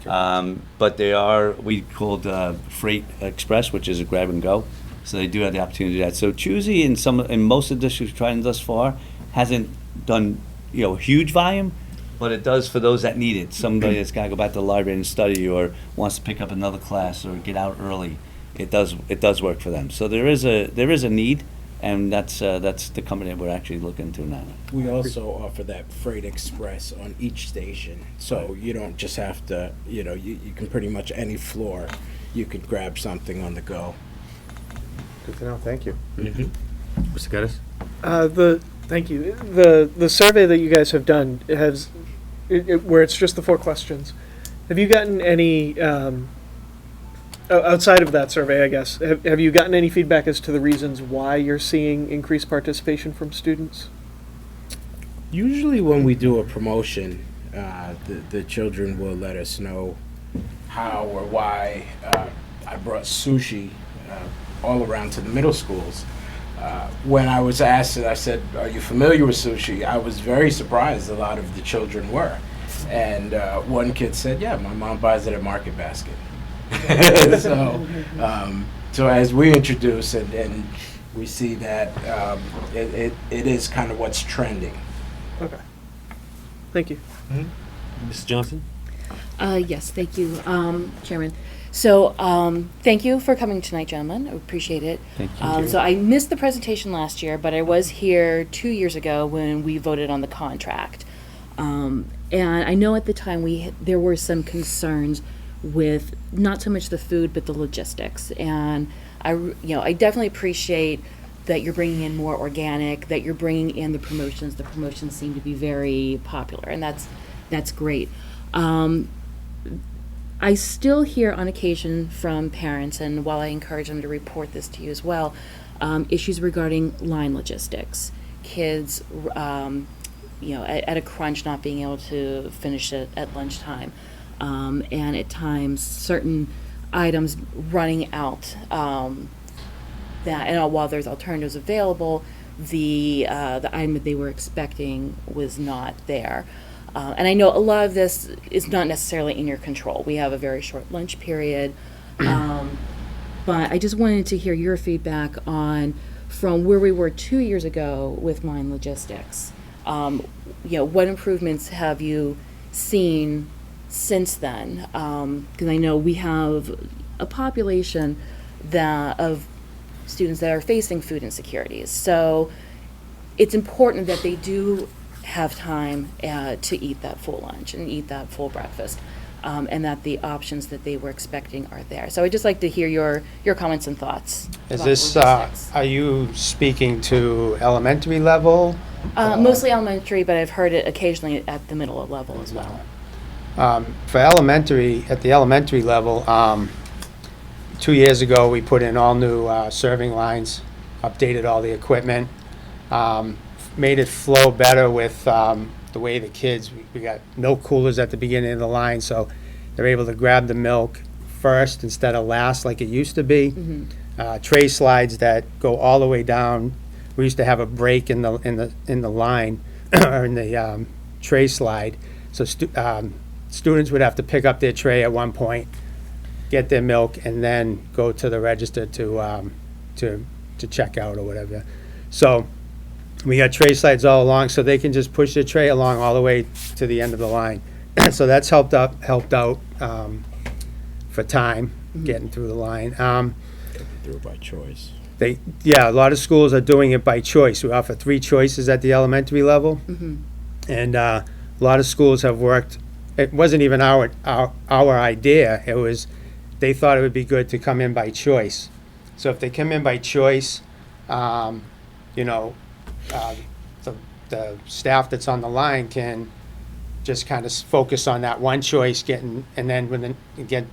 But they are, we called Freight Express, which is a grab and go. So they do have the opportunity to do that. So Choosy in most of the districts tried thus far hasn't done, you know, huge volume, but it does for those that need it. Somebody that's got to go back to the library and study or wants to pick up another class or get out early. It does work for them. So there is a need. And that's the company that we're actually looking to now. We also offer that Freight Express on each station, so you don't just have to, you know, you can pretty much any floor, you could grab something on the go. Good to know. Thank you. Mr. Geddes? Thank you. The survey that you guys have done has, where it's just the 4 questions. Have you gotten any? Outside of that survey, I guess, have you gotten any feedback as to the reasons why you're seeing increased participation from students? Usually when we do a promotion, the children will let us know how or why. I brought sushi all around to the middle schools. When I was asked, I said, "Are you familiar with sushi?" I was very surprised a lot of the children were. And one kid said, "Yeah, my mom buys it at Market Basket." So as we introduce and we see that it is kind of what's trending. Okay. Thank you. Mrs. Johnson? Yes, thank you, Chairman. So, thank you for coming tonight, gentlemen. I appreciate it. Thank you. So I missed the presentation last year, but I was here 2 years ago when we voted on the contract. And I know at the time there were some concerns with not so much the food, but the logistics. And I definitely appreciate that you're bringing in more organic, that you're bringing in the promotions. The promotions seem to be very popular, and that's great. I still hear on occasion from parents, and while I encourage them to report this to you as well, issues regarding line logistics. Kids, at a crunch, not being able to finish it at lunchtime. And at times, certain items running out. While there's alternatives available, the item that they were expecting was not there. And I know a lot of this is not necessarily in your control. We have a very short lunch period. But I just wanted to hear your feedback on from where we were 2 years ago with line logistics. What improvements have you seen since then? Because I know we have a population of students that are facing food insecurities. So it's important that they do have time to eat that full lunch and eat that full breakfast, and that the options that they were expecting are there. So I'd just like to hear your comments and thoughts. Is this, are you speaking to elementary level? Mostly elementary, but I've heard it occasionally at the middle level as well. For elementary, at the elementary level, 2 years ago, we put in all new serving lines updated all the equipment, made it flow better with the way the kids, we got milk coolers at the beginning of the line, so they're able to grab the milk first instead of last like it used to be. Tray slides that go all the way down. We used to have a break in the line or in the tray slide, so students would have to pick up their tray at one point, get their milk, and then go to the register to check out or whatever. So we got tray slides all along, so they can just push their tray along all the way to the end of the line. So that's helped out for time getting through the line. Do it by choice. A lot of schools are doing it by choice. We offer 3 choices at the elementary level, and a lot of schools have worked. It wasn't even our idea. It was they thought it would be good to come in by choice. So if they come in by choice, the staff that's on the line can just kind of focus on that one choice, and then when they get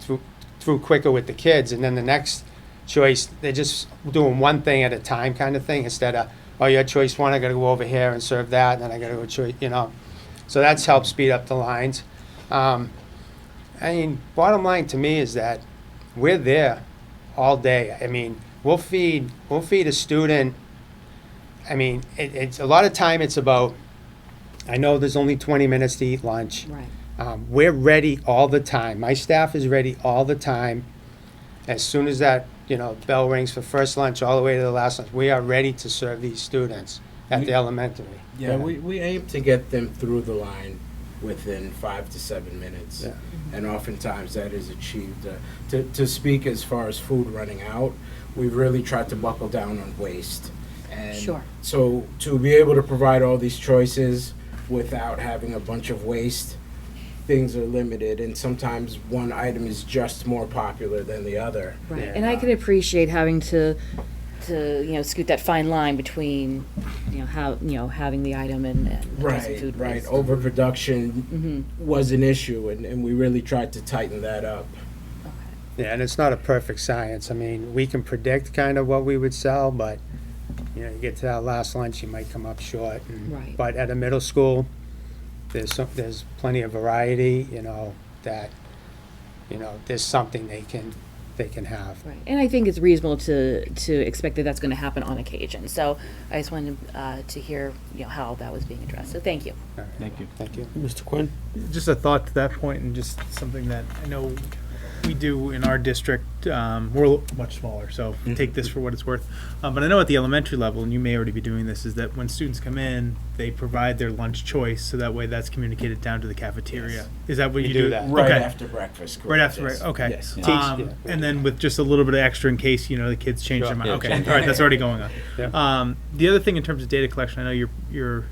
through quicker with the kids, and then the next choice, they're just doing one thing at a time kind of thing, instead of, oh, you had choice 1, I gotta go over here and serve that, and then I gotta go choice, So that's helped speed up the lines. I mean, bottom line to me is that we're there all day. I mean, we'll feed a student. I mean, it's a lot of time. It's about, I know there's only 20 minutes to eat lunch. Right. We're ready all the time. My staff is ready all the time. As soon as that, bell rings for first lunch all the way to the last lunch, we are ready to serve these students at the elementary. Yeah, we aim to get them through the line within 5 to 7 minutes. Yeah. And oftentimes that is achieved. To speak as far as food running out, we've really tried to buckle down on waste. And Sure. so to be able to provide all these choices without having a bunch of waste, things are limited, and sometimes one item is just more popular than the other. Right, and I can appreciate having to scoot that fine line between, having the item and addressing food Right. waste. Overproduction was an issue, and we really tried to tighten that up. Yeah, and it's not a perfect science. I mean, we can predict kind of what we would sell, but you get to that last lunch, you might come up short. Right. But at a middle school, there's plenty of variety. That there's something they can have. Right, and I think it's reasonable to expect that that's going to happen on occasion. So I just wanted to hear how that was being addressed. So thank you. Thank you. Thank you. Mr. Quinn? Just a thought to that point, and just something that I know we do in our district. We're much smaller, so take this for what it's worth. But I know at the elementary level, and you may already be doing this, is that when students come in, they provide their lunch choice, so that way that's communicated down to the cafeteria. Yes. Is that what We you do do? that. Right Okay. after breakfast. Right after correct, break. Okay. Yes. And then with just a little bit of extra in case the kids change their mind. Yeah, Okay. change. All right. That's already going on. Yeah. The other thing in terms of data collection, I know you're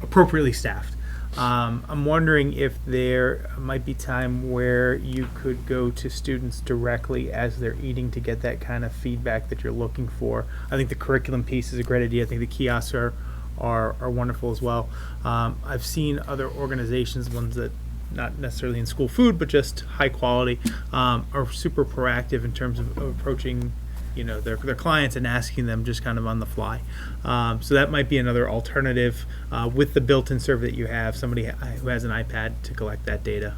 appropriately staffed. I'm wondering if there might be time where you could go to students directly as they're eating to get that kind of feedback that you're looking for. I think the curriculum piece is a great idea. I think the kiosks are wonderful as well. I've seen other organizations, ones that not necessarily in school food, but just high quality, are super proactive in terms of approaching their clients and asking them just kind of on the fly. So that might be another alternative with the built-in server that you have, somebody who has an iPad to collect that data.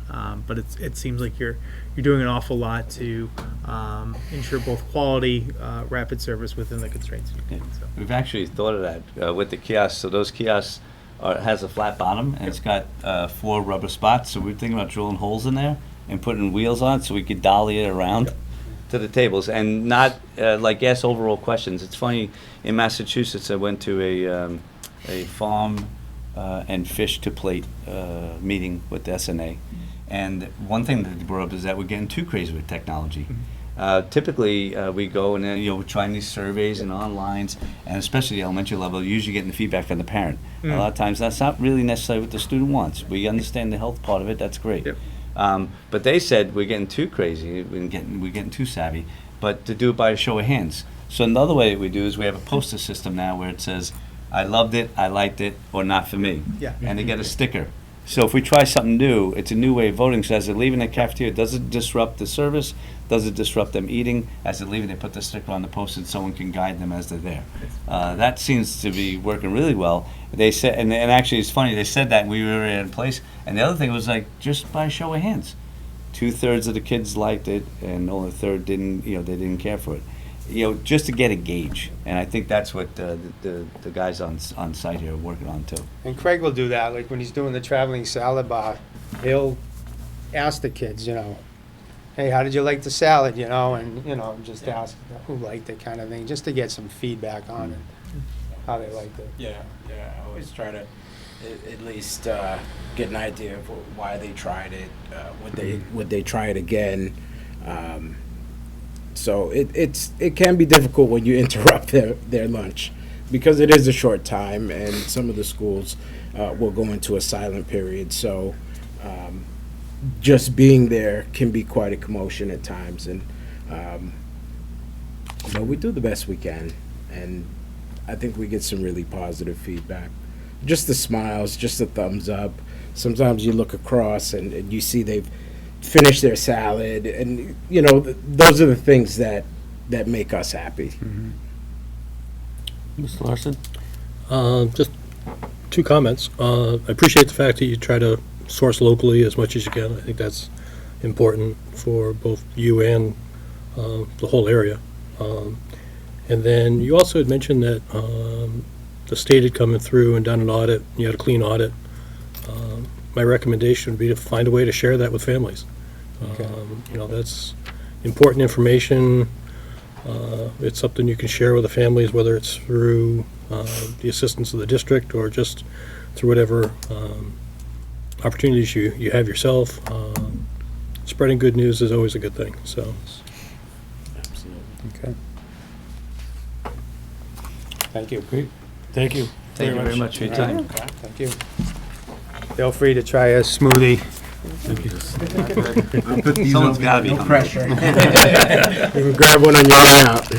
But it seems like you're doing an awful lot to ensure both quality, rapid service within the constraints. So. We've actually thought of that with the kiosks. So those kiosks has a flat bottom, and it's got 4 rubber spots. So we're thinking about drilling holes in there and putting wheels on it so we could dolly it around to the tables, and not ask overall questions. It's funny, in Massachusetts I went to a farm and fish to plate meeting with the SNA, and one thing that they brought up is that we're getting too crazy with technology. Typically we go and then we're trying these surveys and onlines, and especially the elementary level, usually getting the feedback from the parent. A lot of times that's not really necessarily what the student wants. We understand the health part of it, that's great. Yep. But they said we're getting too crazy, we're getting too savvy, but to do it by a show of hands. So another way that we do is we have a poster system now where it says, I loved it, I liked it, or not for me. Yeah. And they get a sticker. So if we try something new, it's a new way of voting. So as they're leaving the cafeteria, does it disrupt the service? Does it disrupt them eating? As they're leaving, they put the sticker on the post and someone can guide them as they're there. That seems to be working really well. They said, and actually it's funny, they said that and we were in place. And the other thing was like, just by show of hands. 2/3 of the kids liked it and only a third didn't, they didn't care for it. Just to get a gauge. And I think that's what the guys on site here are working on too. And Craig will do that, like when he's doing the traveling salad bar, he'll ask the kids, hey, how did you like the salad, and, just ask who liked it kind of thing, just to get some feedback on it, how they liked it. Yeah, I always try to at least get an idea of why they tried it, would they try it again. So it can be difficult when you interrupt their lunch, because it is a short time and some of the schools will go into a silent period. So just being there can be quite a commotion at times, and but we do the best we can, and I think we get some really positive feedback. Just the smiles, just the thumbs up. Sometimes you look across and you see they've finish their salad, and those are the things that make us happy. Mr. Larson? Just two comments. I appreciate the fact that you try to source locally as much as you can. I think that's important for both you and the whole area. And then you also had mentioned that the state had come through and done an audit, and you had a clean audit. My recommendation would be to find a way to share that with families. Okay. That's important information. It's something you can share with the families, whether it's through the assistance of the district or just through whatever opportunities you have yourself. Spreading good news is always a good thing. So. Okay. Thank you. Great. Thank you. Thank you very much for your time. Thank you. Feel free to try a smoothie. Someone's got to be hungry. Pressure. You can grab one on your way out.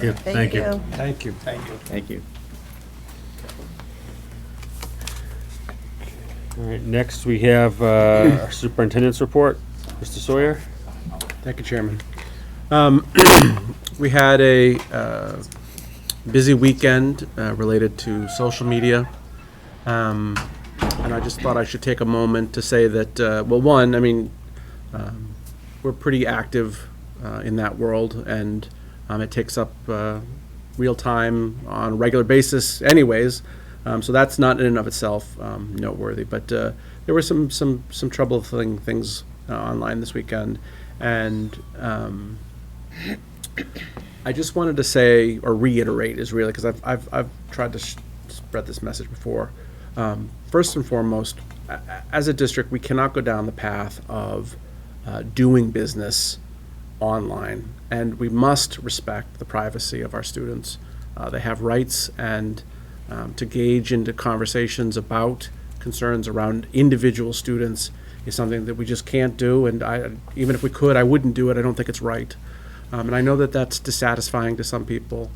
Yeah, thank you. Thank you. Thank you. Thank you. All right, next we have our superintendent's report. Mr. Sawyer? Thank you, Chairman. We had a busy weekend related to social media. And I just thought I should take a moment to say that, we're pretty active in that world, and it takes up real time on a regular basis anyways, so that's not in and of itself noteworthy. But there were some troubling things online this weekend, and I just wanted to say, or reiterate is really, because I've tried to spread this message before. First and foremost, as a district, we cannot go down the path of doing business online, and we must respect the privacy of our students. They have rights, and to gauge into conversations about concerns around individual students is something that we just can't do, and even if we could, I wouldn't do it. I don't think it's right. And I know that that's dissatisfying to some people,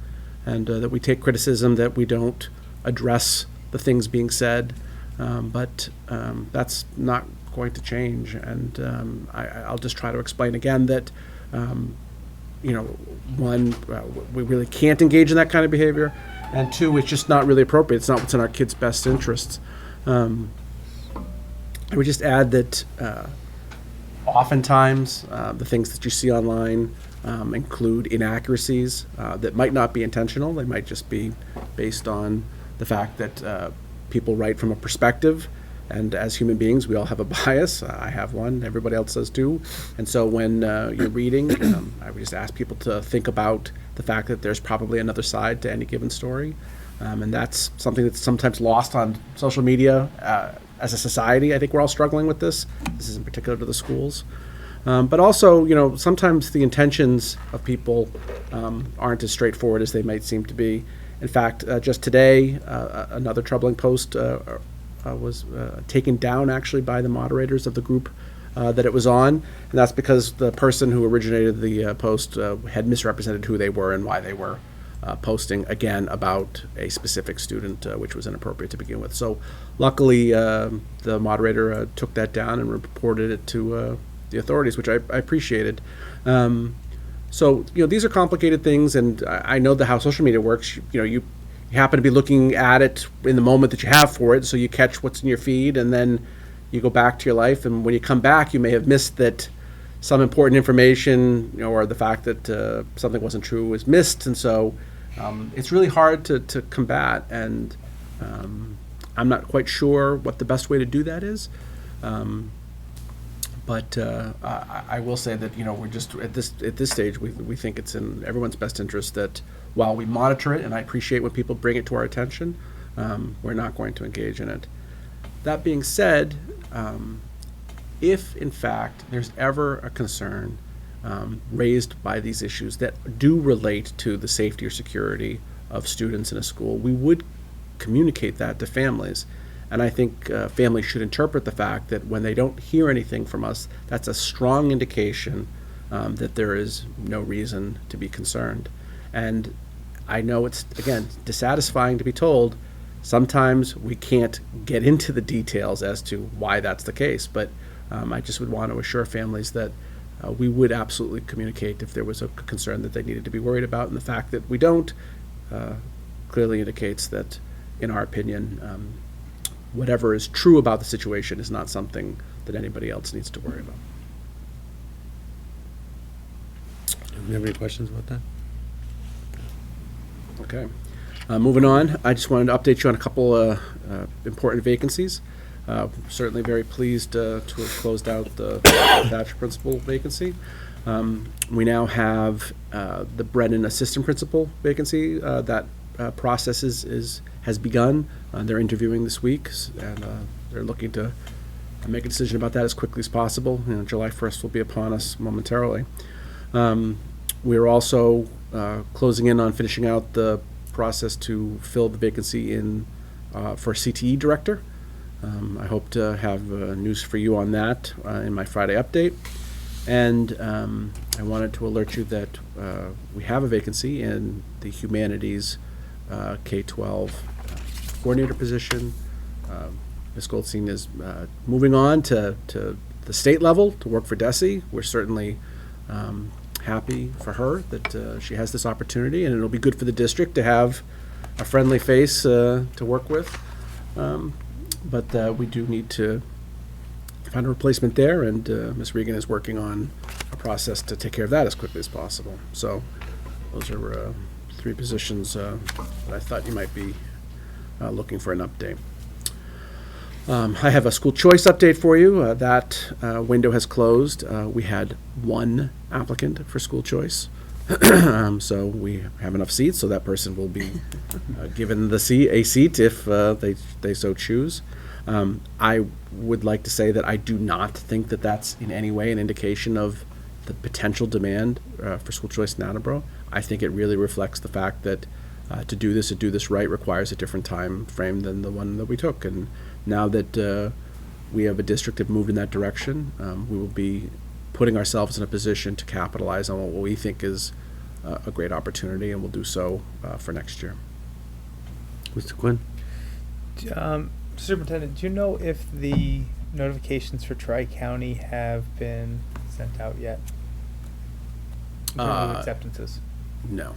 and that we take criticism that we don't address the things being said, but that's not going to change. And I'll just try to explain again that, one, we really can't engage in that kind of behavior, and two, it's just not really appropriate. It's not what's in our kids' best interests. I would just add that oftentimes the things that you see online include inaccuracies that might not be intentional. They might just be based on the fact that people write from a perspective, and as human beings, we all have a bias. I have one, everybody else does too. And so when you're reading, I would just ask people to think about the fact that there's probably another side to any given story. And that's something that's sometimes lost on social media. As a society, I think we're all struggling with this. This is in particular to the schools. But also, sometimes the intentions of people aren't as straightforward as they might seem to be. In fact, just today, another troubling post was taken down actually by the moderators of the group that it was on, and that's because the person who originated the post had misrepresented who they were and why they were posting again about a specific student, which was inappropriate to begin with. So luckily, the moderator took that down and reported it to the authorities, which I appreciated. So, these are complicated things, and I know how social media works. You happen to be looking at it in the moment that you have for it, so you catch what's in your feed, and then you go back to your life, and when you come back, you may have missed that some important information, or the fact that something wasn't true was missed, and so it's really hard to combat, and I'm not quite sure what the best way to do that is. But I will say that we're just at this stage we think it's in everyone's best interest that while we monitor it, and I appreciate when people bring it to our attention, we're not going to engage in it. That being said, if in fact there's ever a concern raised by these issues that do relate to the safety or security of students in a school, we would communicate that to families. And I think families should interpret the fact that when they don't hear anything from us, that's a strong indication that there is no reason to be concerned. And I know it's, again, dissatisfying to be told. Sometimes we can't get into the details as to why that's the case, but I just would want to assure families that we would absolutely communicate if there was a concern that they needed to be worried about. And the fact that we don't clearly indicates that, in our opinion, whatever is true about the situation is not something that anybody else needs to worry about. Do you have any questions about that? Okay. Moving on, I just wanted to update you on a couple important vacancies. Certainly very pleased to have closed out the Thatcher principal vacancy. We now have the Brennan assistant principal vacancy. That process has begun. They're interviewing this week, and they're looking to make a decision about that as quickly as possible. July 1st will be upon us momentarily. We're also closing in on finishing out the process to fill the vacancy for CTE director. I hope to have news for you on that in my Friday update. And I wanted to alert you that we have a vacancy in the humanities K-12 coordinator position. Ms. Goldstein is moving on to the state level to work for DESE. We're certainly happy for her that she has this opportunity, and it'll be good for the district to have a friendly face to work with. But we do need to find a replacement there, and Ms. Regan is working on a process to take care of that as quickly as possible. So those are three positions that I thought you might be looking for an update. I have a school choice update for you. That window has closed. We had one applicant for school choice. So we have enough seats, so that person will be given a seat if they so choose. I would like to say that I do not think that that's in any way an indication of the potential demand for school choice in Attleboro. I think it really reflects the fact that to do this right requires a different time frame than the one that we took. And now that we have a district that moved in that direction, we will be putting ourselves in a position to capitalize on what we think is a great opportunity, and we'll do so for next year. Mr. Quinn? Superintendent, do you know if the notifications for Tri-County have been sent out yet? In terms of acceptances? No.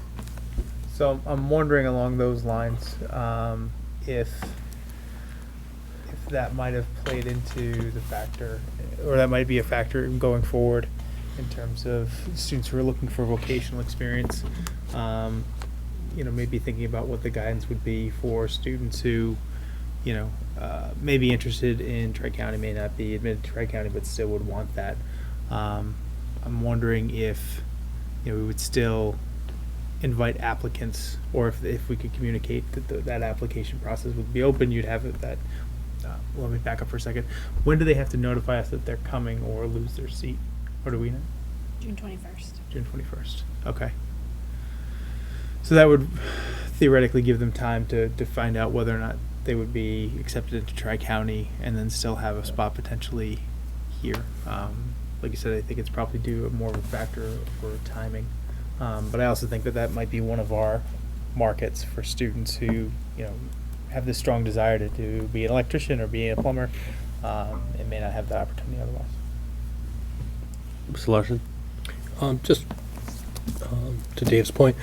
So I'm wondering along those lines if that might have played into the factor, or that might be a factor going forward in terms of students who are looking for vocational experience. Maybe thinking about what the guidance would be for students who, may be interested in Tri-County, may not be admitted to Tri-County, but still would want that. I'm wondering if, we would still invite applicants, or if we could communicate that that application process would be open, you'd have it that, let me back up for a second. When do they have to notify us that they're coming or lose their seat? Or do we know? June 21st. June 21st. Okay. So that would theoretically give them time to find out whether or not they would be accepted into Tri-County and then still have a spot potentially here. Like you said, I think it's probably due more of a factor for timing. But I also think that might be one of our markets for students who, have this strong desire to be an electrician or be a plumber, and may not have that opportunity otherwise. Mr. Larson? Just to Dave's point,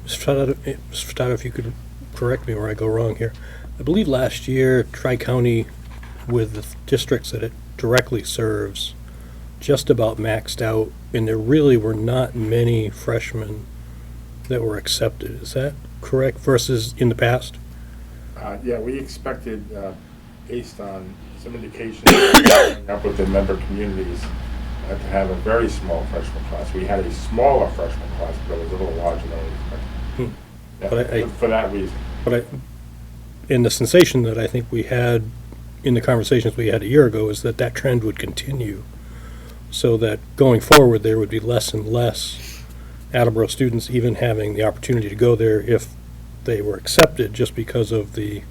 Mr. Furtado, if you could correct me where I go wrong here. I believe last year, Tri-County, with the districts that it directly serves, just about maxed out, and there really were not many freshmen that were accepted. Is that correct versus in the past? Yeah, we expected, based on some indications up with the member communities, to have a very small freshman class. We had a smaller freshman class, but it was a little larger than we expected. Yeah, But for that reason. And the sensation that I think we had in the conversations we had a year ago is that that trend would continue, so that going forward, there would be less and less Attleboro students even having the opportunity to go there if they were accepted, just because of the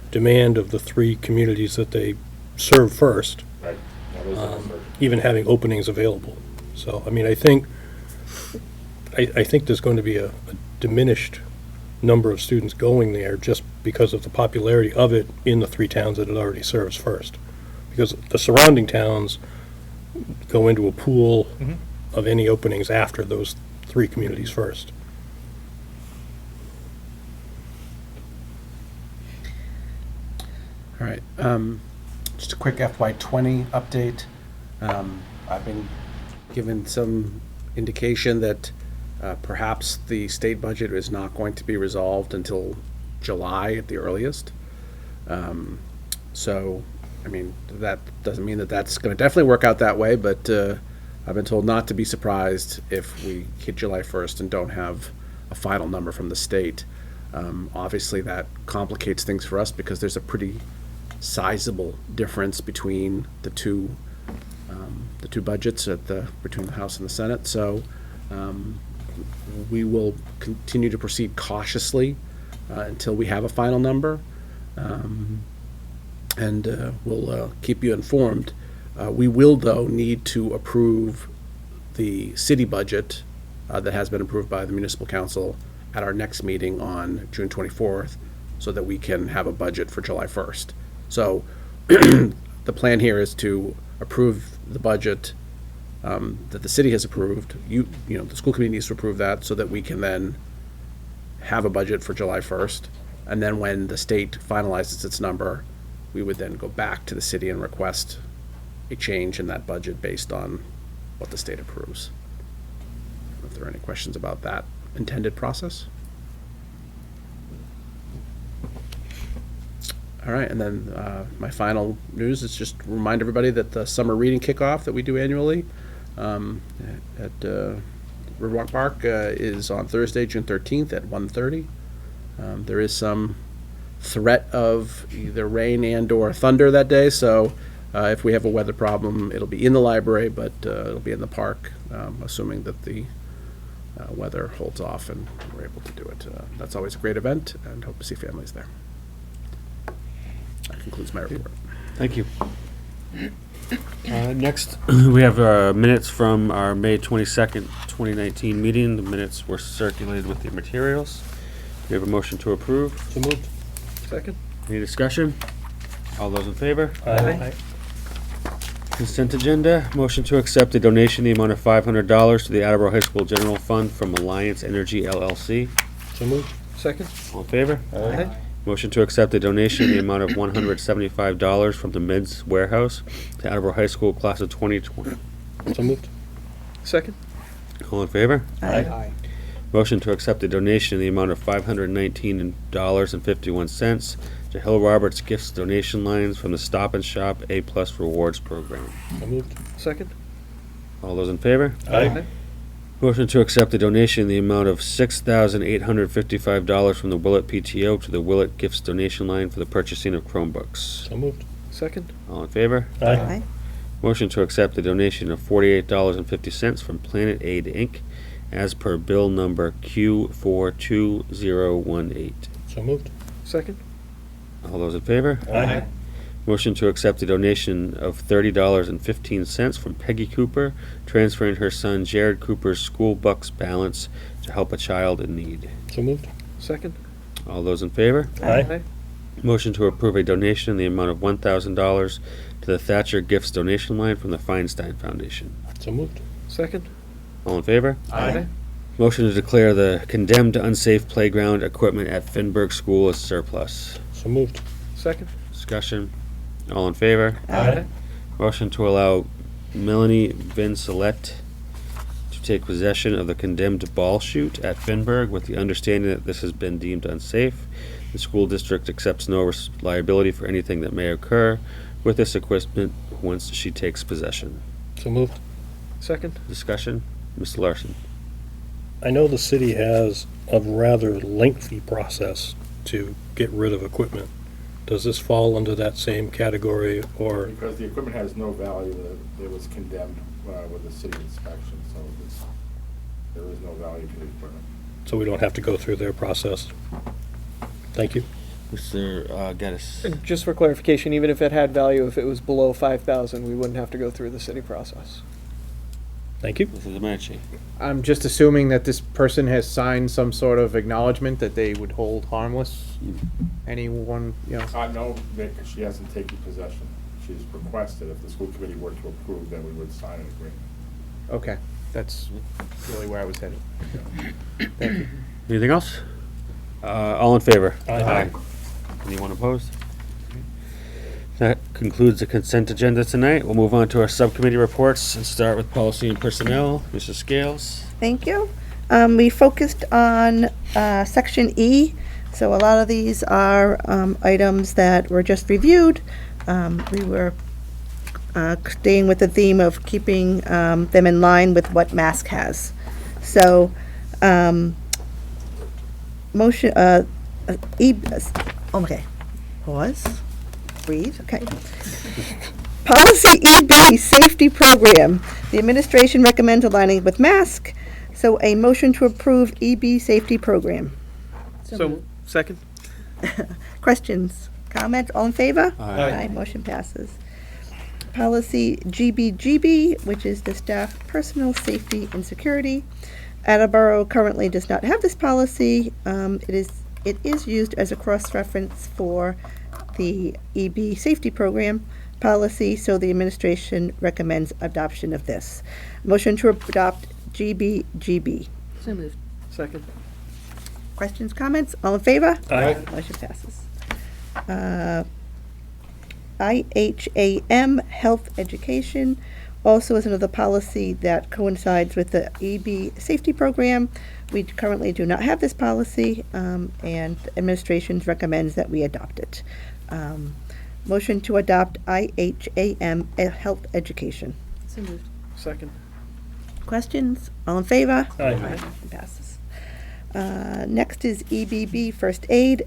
demand of the three communities that they serve first. Right. That is the research. Even having openings available. So, I mean, I think there's going to be a diminished number of students going there just because of the popularity of it in the three towns that it already serves first. Because the surrounding towns go into a pool of any openings after those three communities first. All right, just a quick FY20 update. I've been given some indication that perhaps the state budget is not going to be resolved until July at the earliest. So, I mean, that doesn't mean that that's going to definitely work out that way, but I've been told not to be surprised if we hit July 1st and don't have a final number from the state. Obviously, that complicates things for us because there's a pretty sizable difference between the two budgets between the House and the Senate. So we will continue to proceed cautiously until we have a final number, and we'll keep you informed. We will, though, need to approve the city budget that has been approved by the municipal council at our next meeting on June 24th, so that we can have a budget for July 1st. So the plan here is to approve the budget that the city has approved. The school committee needs to approve that so that we can then have a budget for July 1st. And then when the state finalizes its number, we would then go back to the city and request a change in that budget based on what the state approves. I don't know if there are any questions about that intended process. All right, and then my final news is just to remind everybody that the summer reading kickoff that we do annually at Riverwalk Park is on Thursday, June 13th at 1:30. There is some threat of either rain and or thunder that day, so if we have a weather problem, it'll be in the library, but it'll be in the park, assuming that the weather holds off and we're able to do it. That's always a great event, and hope to see families there. That concludes my report. Thank you. Next, we have minutes from our May 22nd, 2019 meeting. The minutes were circulated with the materials. We have a motion to approve. So moved. Second? Any discussion? All those in favor? Aye. Consent agenda, motion to accept a donation in the amount of $500 to the Attleboro High School General Fund from Alliance Energy LLC. So moved. Second? All in favor? Aye. Motion to accept a donation in the amount of $175 from the Mids Warehouse to Attleboro High School class of 2020. So moved. Second? All in favor? Aye. Motion to accept a donation in the amount of $519.51 to Hill Roberts Gifts donation lines from the Stop and Shop A+ Rewards Program. So moved. Second? All those in favor? Aye. Motion to accept a donation in the amount of $6,855 from the Willett PTO to the Willett Gifts donation line for the purchasing of Chromebooks. So moved. Second? All in favor? Aye. Motion to accept a donation of $48.50 from Planet Aid, Inc., as per bill number Q42018. So moved. Second? All those in favor? Aye. Motion to accept a donation of $30.15 from Peggy Cooper, transferring her son Jared Cooper's school bucks balance to help a child in need. So moved. Second. All those in favor? Aye. Motion to approve a donation in the amount of $1,000 to the Thatcher Gifts donation line from the Feinstein Foundation. So moved. Second. All in favor? Aye. Motion to declare the condemned unsafe playground equipment at Finberg School as surplus. So moved. Second. Discussion. All in favor? Aye. Motion to allow Melanie Vincelette to take possession of the condemned ball chute at Finberg with the understanding that this has been deemed unsafe. The school district accepts no liability for anything that may occur with this equipment once she takes possession. So moved. Second. Discussion. Mr. Larson. I know the city has a rather lengthy process to get rid of equipment. Does this fall under that same category, or? Because the equipment has no value, it was condemned with the city inspection, so there is no value to the equipment. So we don't have to go through their process? Thank you. Mr. Geddes. And just for clarification, even if it had value, if it was below 5,000, we wouldn't have to go through the city process. Thank you. Mr. Domenici. I'm just assuming that this person has signed some sort of acknowledgement that they would hold harmless anyone, No, Vic, she hasn't taken possession. She's requested if the school committee were to approve, then we would sign an agreement. Okay, that's really where I was headed. Thank you. Anything else? All in favor? Aye. Anyone opposed? That concludes the consent agenda tonight. We'll move on to our subcommittee reports and start with policy and personnel. Mrs. Scales. Thank you. We focused on Section E, so a lot of these are items that were just reviewed. We were staying with the theme of keeping them in line with what MASC has. So, motion, okay, pause, breathe, okay. Policy EB, Safety Program. The administration recommends aligning with MASC, so a motion to approve EB Safety Program. So, second. Questions, comments, all in favor? Aye. Motion passes. Policy GBGB, which is the staff personal safety and security. Attleboro currently does not have this policy. It is used as a cross-reference for the EB safety program policy, so the administration recommends adoption of this. Motion to adopt GBGB. So moved. Second. Questions, comments? All in favor? Aye. Motion passes. IHAM, health education, also is another policy that coincides with the EB safety program. We currently do not have this policy, and administration recommends that we adopt it. Motion to adopt IHAM, health education. So moved. Second. Questions? All in favor? Aye. Motion passes. Next is EBB, first aid.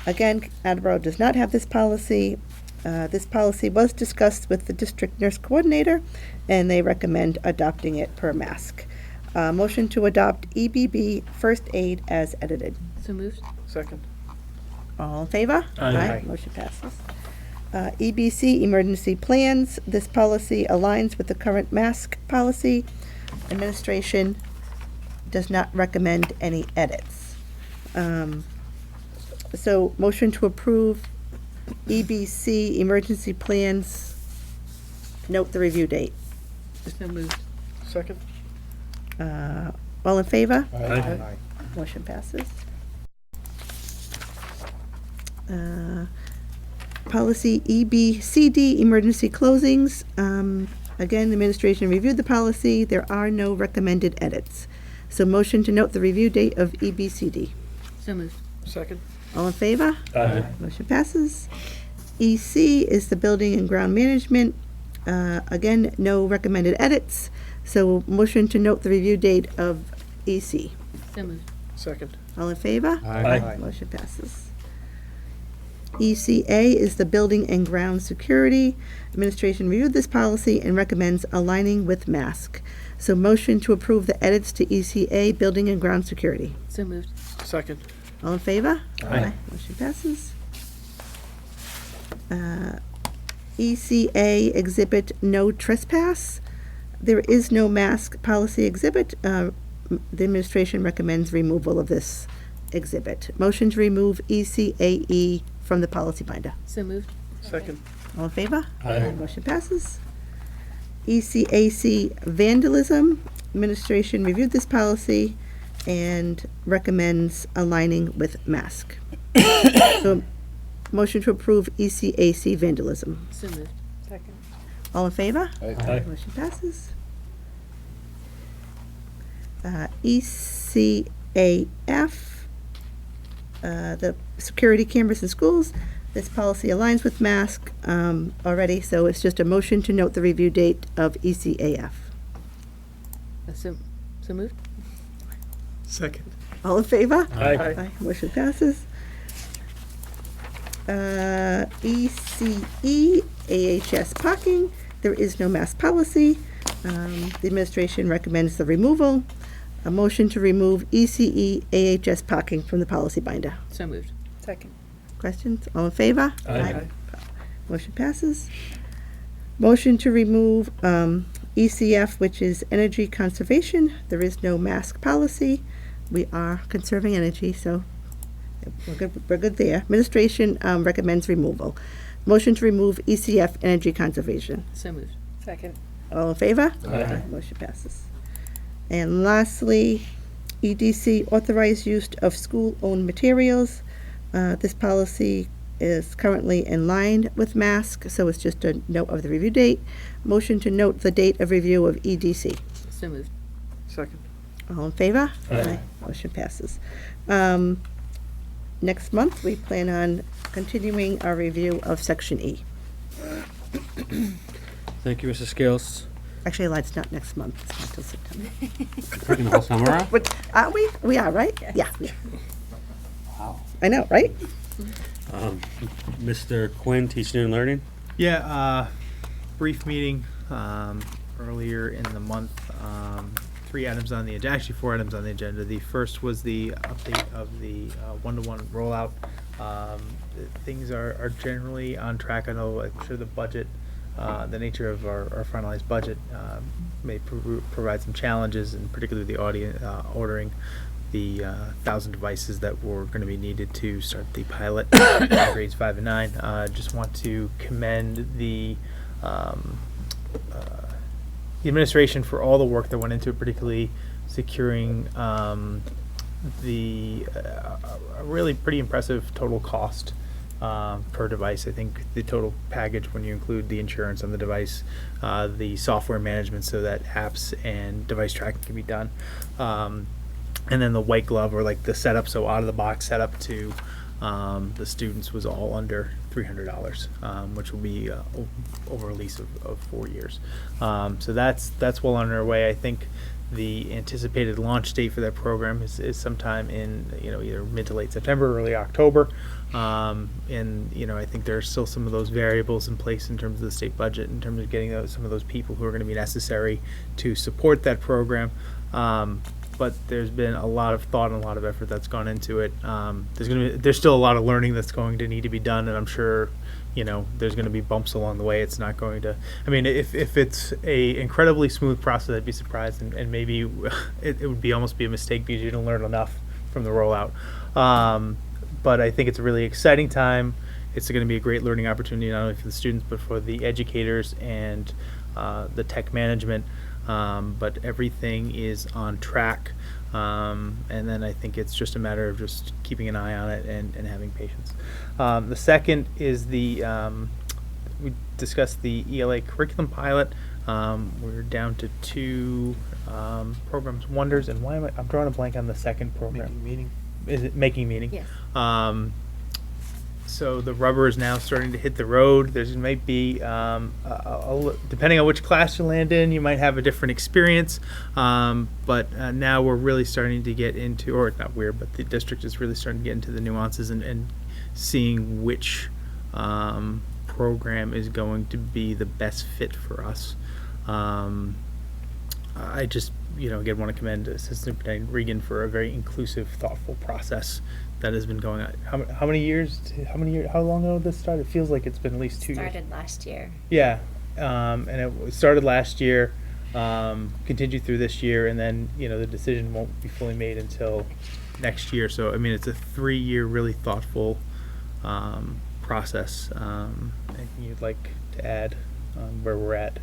Again, Attleboro does not have this policy. This policy was discussed with the district nurse coordinator, and they recommend adopting it per MASC. Motion to adopt EBB, first aid as edited. So moved. Second. All in favor? Aye. Motion passes. EBC, emergency plans. This policy aligns with the current MASC policy. Administration does not recommend any edits. So motion to approve EBC, emergency plans, note the review date. So moved. Second. All in favor? Aye. Motion passes. Policy EBCD, emergency closings. Again, the administration reviewed the policy. There are no recommended edits. So motion to note the review date of EBCD. So moved. Second. All in favor? Aye. Motion passes. EC is the building and ground management. Again, no recommended edits. So motion to note the review date of EC. So moved. Second. All in favor? Aye. Motion passes. ECA is the building and ground security. Administration reviewed this policy and recommends aligning with MASC. So motion to approve the edits to ECA, building and ground security. So moved. Second. All in favor? Aye. Motion passes. ECA exhibit no trespass. There is no mask policy exhibit. the administration recommends removal of this exhibit. Motion to remove ECAE from the policy binder. So moved. Second. All in favor? Aye. Motion passes. ECAC vandalism. Administration reviewed this policy and recommends aligning with mask. So, motion to approve ECAC vandalism. So moved. Second. All in favor? Aye. Motion passes. ECAF, the security cameras in schools. This policy aligns with mask already, so it's just a motion to note the review date of ECAF. So moved. Second. All in favor? Aye. Motion passes. ECE, AHS parking. There is no mask policy. The administration recommends the removal. A motion to remove ECE, AHS parking from the policy binder. So moved. Second. Questions? All in favor? Aye. Motion passes. Motion to remove ECF, which is energy conservation. There is no mask policy. We are conserving energy, so we're good there. Administration recommends removal. Motion to remove ECF, energy conservation. So moved. Second. All in favor? Aye. Motion passes. And lastly, EDC, authorized use of school-owned materials. This policy is currently in line with mask, so it's just a note of the review date. Motion to note the date of review of EDC. So moved. Second. All in favor? Aye. Motion passes. Next month, we plan on continuing our review of Section E. Thank you, Mrs. Scales. Actually, it's not next month, it's not till September. Taking the whole summer off? But, aren't we? We are, right? Yeah. Wow. I know, right? Mr. Quinn, teaching and learning? Yeah, brief meeting earlier in the month. 3 items on the agenda, actually 4 items on the agenda. The first was the update of the one-to-one rollout. Things are generally on track. I know, I'm sure the budget, the nature of our finalized budget may provide some challenges, and particularly the ordering the 1,000 devices that were going to be needed to start the pilot grades 5 and 9. Just want to commend the administration for all the work that went into it, particularly securing the a really pretty impressive total cost per device. I think the total package, when you include the insurance on the device, the software management so that apps and device tracking can be done, and then the white glove, or like the setup, so out of the box setup to the students, was all under $300, which will be over a lease of 4 years. So that's well on our way. I think the anticipated launch date for that program is sometime in either mid to late September, early October. And I think there are still some of those variables in place in terms of the state budget, in terms of getting some of those people who are going to be necessary to support that program. But there's been a lot of thought and a lot of effort that's gone into it. There's still a lot of learning that's going to need to be done, and I'm sure there's going to be bumps along the way. It's not going to. I mean, if it's a incredibly smooth process, I'd be surprised, and maybe it would be almost be a mistake because you didn't learn enough from the rollout. But I think it's a really exciting time. It's going to be a great learning opportunity not only for the students but for the educators and the tech management. But everything is on track, and then I think it's just a matter of just keeping an eye on it and having patience. The second is we discussed the ELA curriculum pilot. We're down to 2 programs, Wonders, and I'm drawing a blank on the second program. Making Meaning. Is it Making Meaning? Yes. So the rubber is now starting to hit the road. There's might be, depending on which class you land in, you might have a different experience. But now we're really starting to get into, or not weird, but the district is really starting to get into the nuances and seeing which program is going to be the best fit for us. I just, again, want to commend Assistant Superintendent Regan for a very inclusive, thoughtful process that has been going on. How many years? How long ago did this start? It feels like it's been at least 2 years. Started last year. Yeah, and it started last year. continue through this year, and then, the decision won't be fully made until next year. So, I mean, it's a 3-year, really thoughtful process. Anything you'd like to add on where we're at?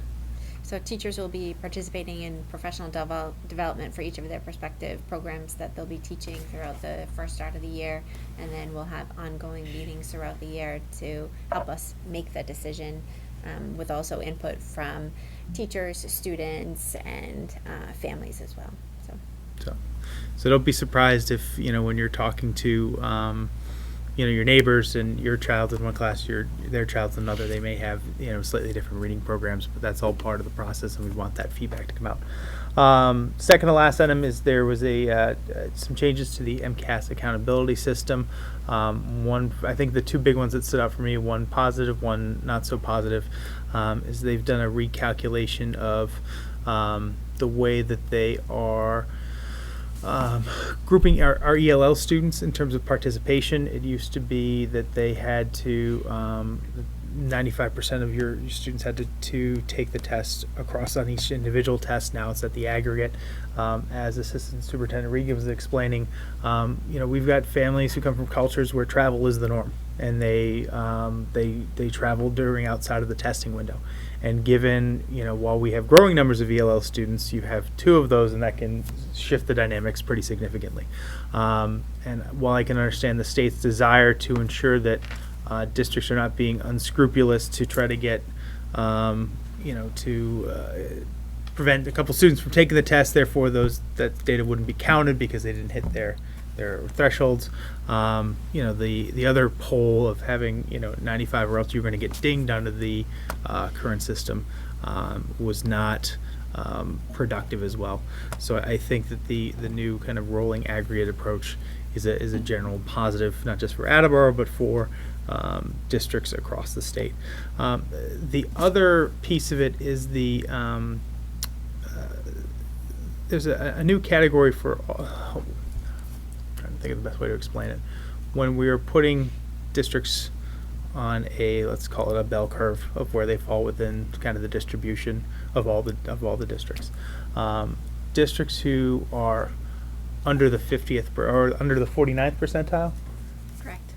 So teachers will be participating in professional development for each of their respective programs that they'll be teaching throughout the first start of the year, and then we'll have ongoing meetings throughout the year to help us make that decision, with also input from teachers, students, and families as well. So don't be surprised if, when you're talking to your neighbors and your child's in one class, their child's in another, they may have, slightly different reading programs, but that's all part of the process, and we want that feedback to come out. Second to last item is there was some changes to the MCAS accountability system. I think the two big ones that stood out for me, one positive, one not so positive, is they've done a recalculation of the way that they are grouping our ELL students in terms of participation. It used to be that they had to 95% of your students had to take the test across on each individual test. Now it's at the aggregate. As Assistant Superintendent Regan was explaining, we've got families who come from cultures where travel is the norm, and they travel during outside of the testing window. And given, while we have growing numbers of ELL students, you have 2 of those, and that can shift the dynamics pretty significantly. And while I can understand the state's desire to ensure that districts are not being unscrupulous to try to get, prevent a couple students from taking the test, therefore that data wouldn't be counted because they didn't hit their thresholds. The other poll of having 95 or else you're going to get dinged under the current system was not productive as well. So I think that the new kind of rolling aggregate approach is a general positive, not just for Attleboro but for districts across the state. The other piece of it is there's a new category for think of the best way to explain it. When we are putting districts on let's call it a bell curve of where they fall within kind of the distribution of all the districts. Districts who are under the 50th or under the 49th percentile. Correct.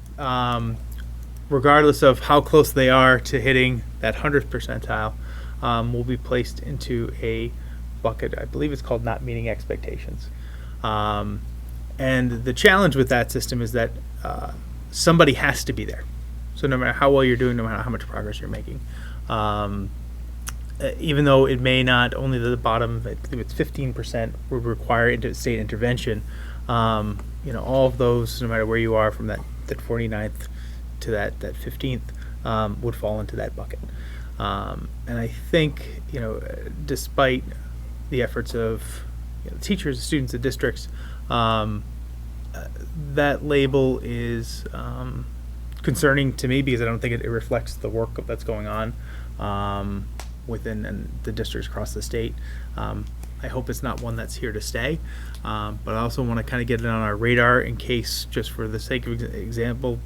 Regardless of how close they are to hitting that 100th percentile, will be placed into a bucket. I believe it's called not meeting expectations. And the challenge with that system is that somebody has to be there. So no matter how well you're doing, no matter how much progress you're making, even though it may not, only the bottom, I think it's 15% would require state intervention, all of those, no matter where you are from that 49th to that 15th, would fall into that bucket. And I think, despite the efforts of teachers, students, and districts, that label is concerning to me because I don't think it reflects the work that's going on within the districts across the state. I hope it's not one that's here to stay, but I also want to kind of get it on our radar in case, just for the sake of example,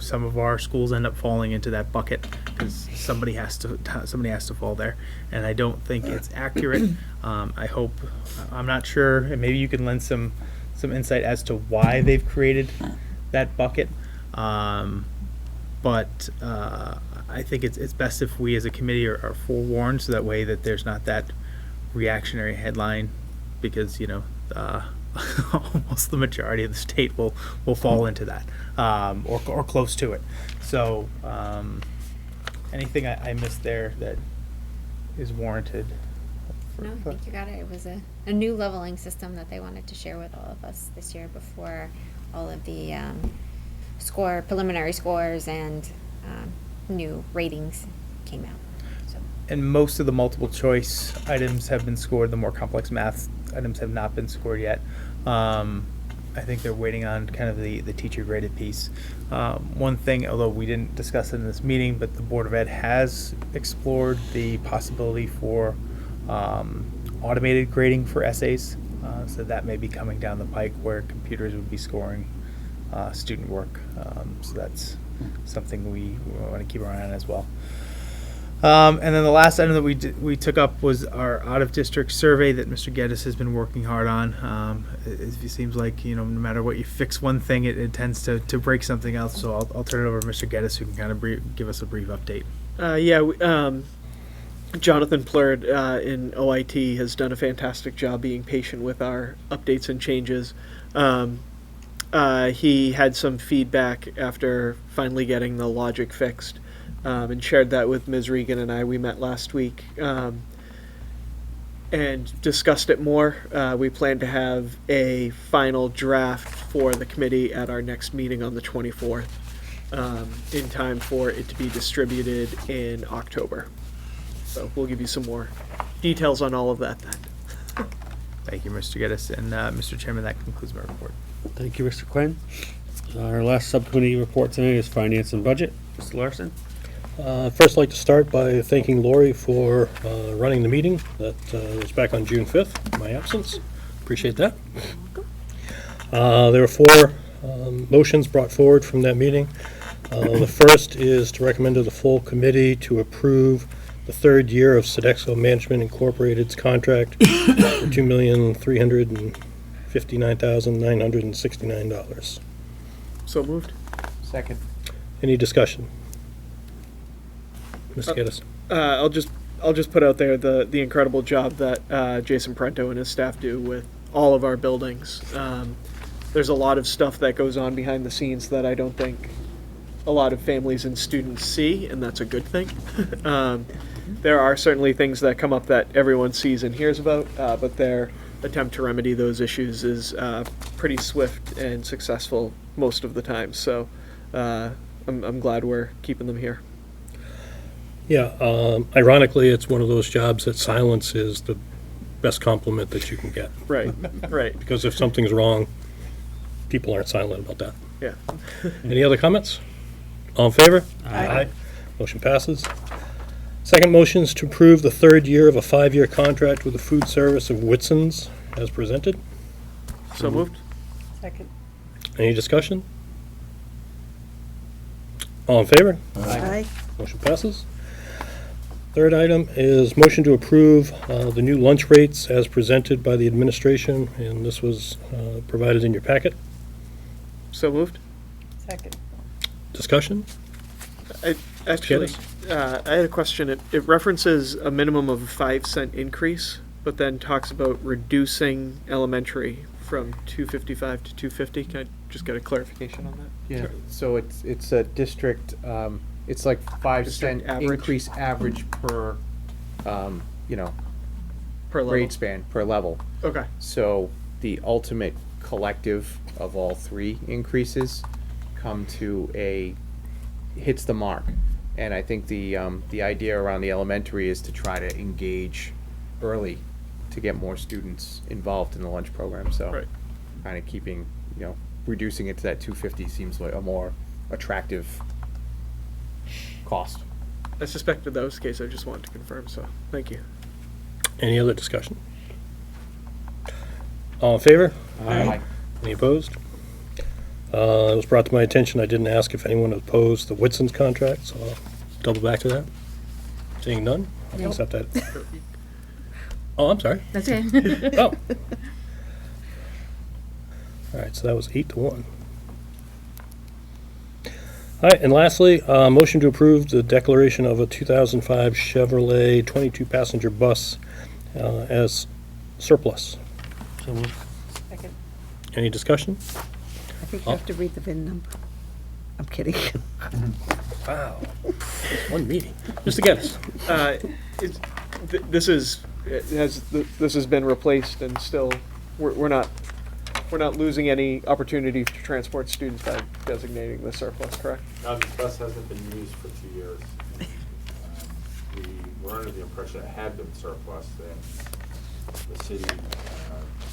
some of our schools end up falling into that bucket because somebody has to fall there, and I don't think it's accurate. I hope, I'm not sure, and maybe you can lend some insight as to why they've created that bucket. But I think it's best if we as a committee are forewarned, so that way that there's not that reactionary headline, because almost the majority of the state will fall into that, or close to it. So anything I missed there that is warranted? No, I think you got it. It was a new leveling system that they wanted to share with all of us this year before all of the preliminary scores and new ratings came out. So. And most of the multiple choice items have been scored. The more complex math items have not been scored yet. I think they're waiting on kind of the teacher graded piece. One thing, although we didn't discuss it in this meeting, but the Board of Ed has explored the possibility for automated grading for essays. So that may be coming down the pike where computers would be scoring student work. So that's something we want to keep our eye on as well. And then the last item that we took up was our out-of-district survey that Mr. Geddes has been working hard on. It seems like, no matter what you fix one thing, it tends to break something else. So I'll turn it over to Mr. Geddes, who can kind of give us a brief update. Jonathan Plurd in OIT has done a fantastic job being patient with our updates and changes. He had some feedback after finally getting the logic fixed, and shared that with Ms. Regan and I. We met last week and discussed it more. We plan to have a final draft for the committee at our next meeting on the 24th, in time for it to be distributed in October. So we'll give you some more details on all of that then. Thank you, Mr. Geddes. And Mr. Chairman, that concludes my report. Thank you, Mr. Quinn. Our last subcommittee report tonight is Finance and Budget. Mr. Larson? First, I'd like to start by thanking Lori for running the meeting that was back on June 5th, in my absence. Appreciate that. There were 4 motions brought forward from that meeting. The first is to recommend to the full committee to approve the 3rd year of Sodexo Management Incorporated's contract for $2,359,969. So moved. Second. Any discussion? Mr. Geddes? I'll just put out there the incredible job that Jason Prento and his staff do with all of our buildings. There's a lot of stuff that goes on behind the scenes that I don't think a lot of families and students see, and that's a good thing. There are certainly things that come up that everyone sees and hears about, but their attempt to remedy those issues is pretty swift and successful most of the time. So I'm glad we're keeping them here. Yeah, ironically, it's one of those jobs that silence is the best compliment that you can get. Right, right. Because if something's wrong, people aren't silent about that. Yeah. Any other comments? All in favor? Aye. Motion passes. Second motion is to approve the 3rd year of a 5-year contract with the food service of Whitson's as presented. So moved. Second. Any discussion? All in favor? Aye. Motion passes. Third item is motion to approve the new lunch rates as presented by the administration, and this was provided in your packet. So moved. Second. Discussion? I had a question. It references a minimum of a 5-cent increase, but then talks about reducing elementary from $2.55 to $2.50. Can I just get a clarification on that? Yeah. Sure. So it's a district. It's like 5-cent average. increase average per, Per level. grade span per level. Okay. So the ultimate collective of all 3 increases come to hits the mark. And I think the idea around the elementary is to try to engage early to get more students involved in the lunch program. So Right. kind of keeping, reducing it to that $2.50 seems like a more attractive cost. I suspected that was the case. I just wanted to confirm, so thank you. Any other discussion? All in favor? Aye. Any opposed? It was brought to my attention, I didn't ask if anyone opposed the Whitson's contract, so I'll double back to that. Seeing none, I'll accept that. Oh, I'm sorry. That's okay. Oh. All right, so that was 8-1. All right, and lastly, motion to approve the declaration of a 2005 Chevrolet 22-passenger bus as surplus. So moved. Second. Any discussion? I think you have to read the VIN number. I'm kidding. Wow. One meeting. Mr. Geddes. This has been replaced, and still we're not losing any opportunity to transport students by designating the surplus, correct? Now, this bus hasn't been used for 2 years. We were under the impression it had been surplus, then the city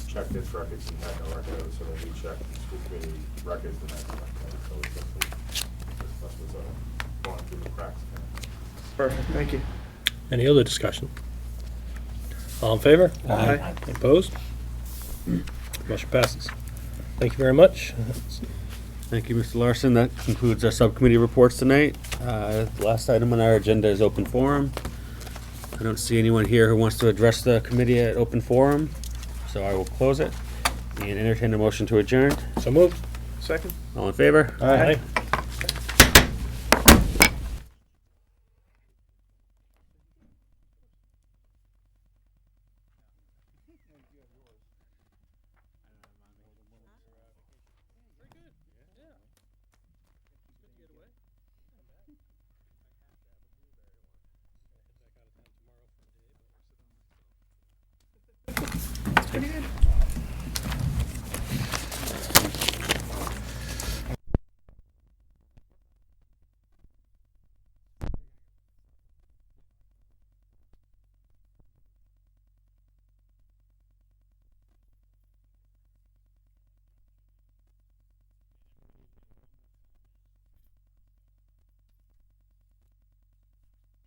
checked its records and had no records, so then we checked the school committee records and that's not right. So it's simply, this bus was falling through the cracks. Perfect, thank you. Any other discussion? All in favor? Aye. Opposed? Motion passes. Thank you very much. Thank you, Mr. Larson. That concludes our subcommittee reports tonight. The last item on our agenda is open forum. I don't see anyone here who wants to address the committee at open forum, so I will close it and entertain a motion to adjourn. So moved. Second. All in favor? Aye.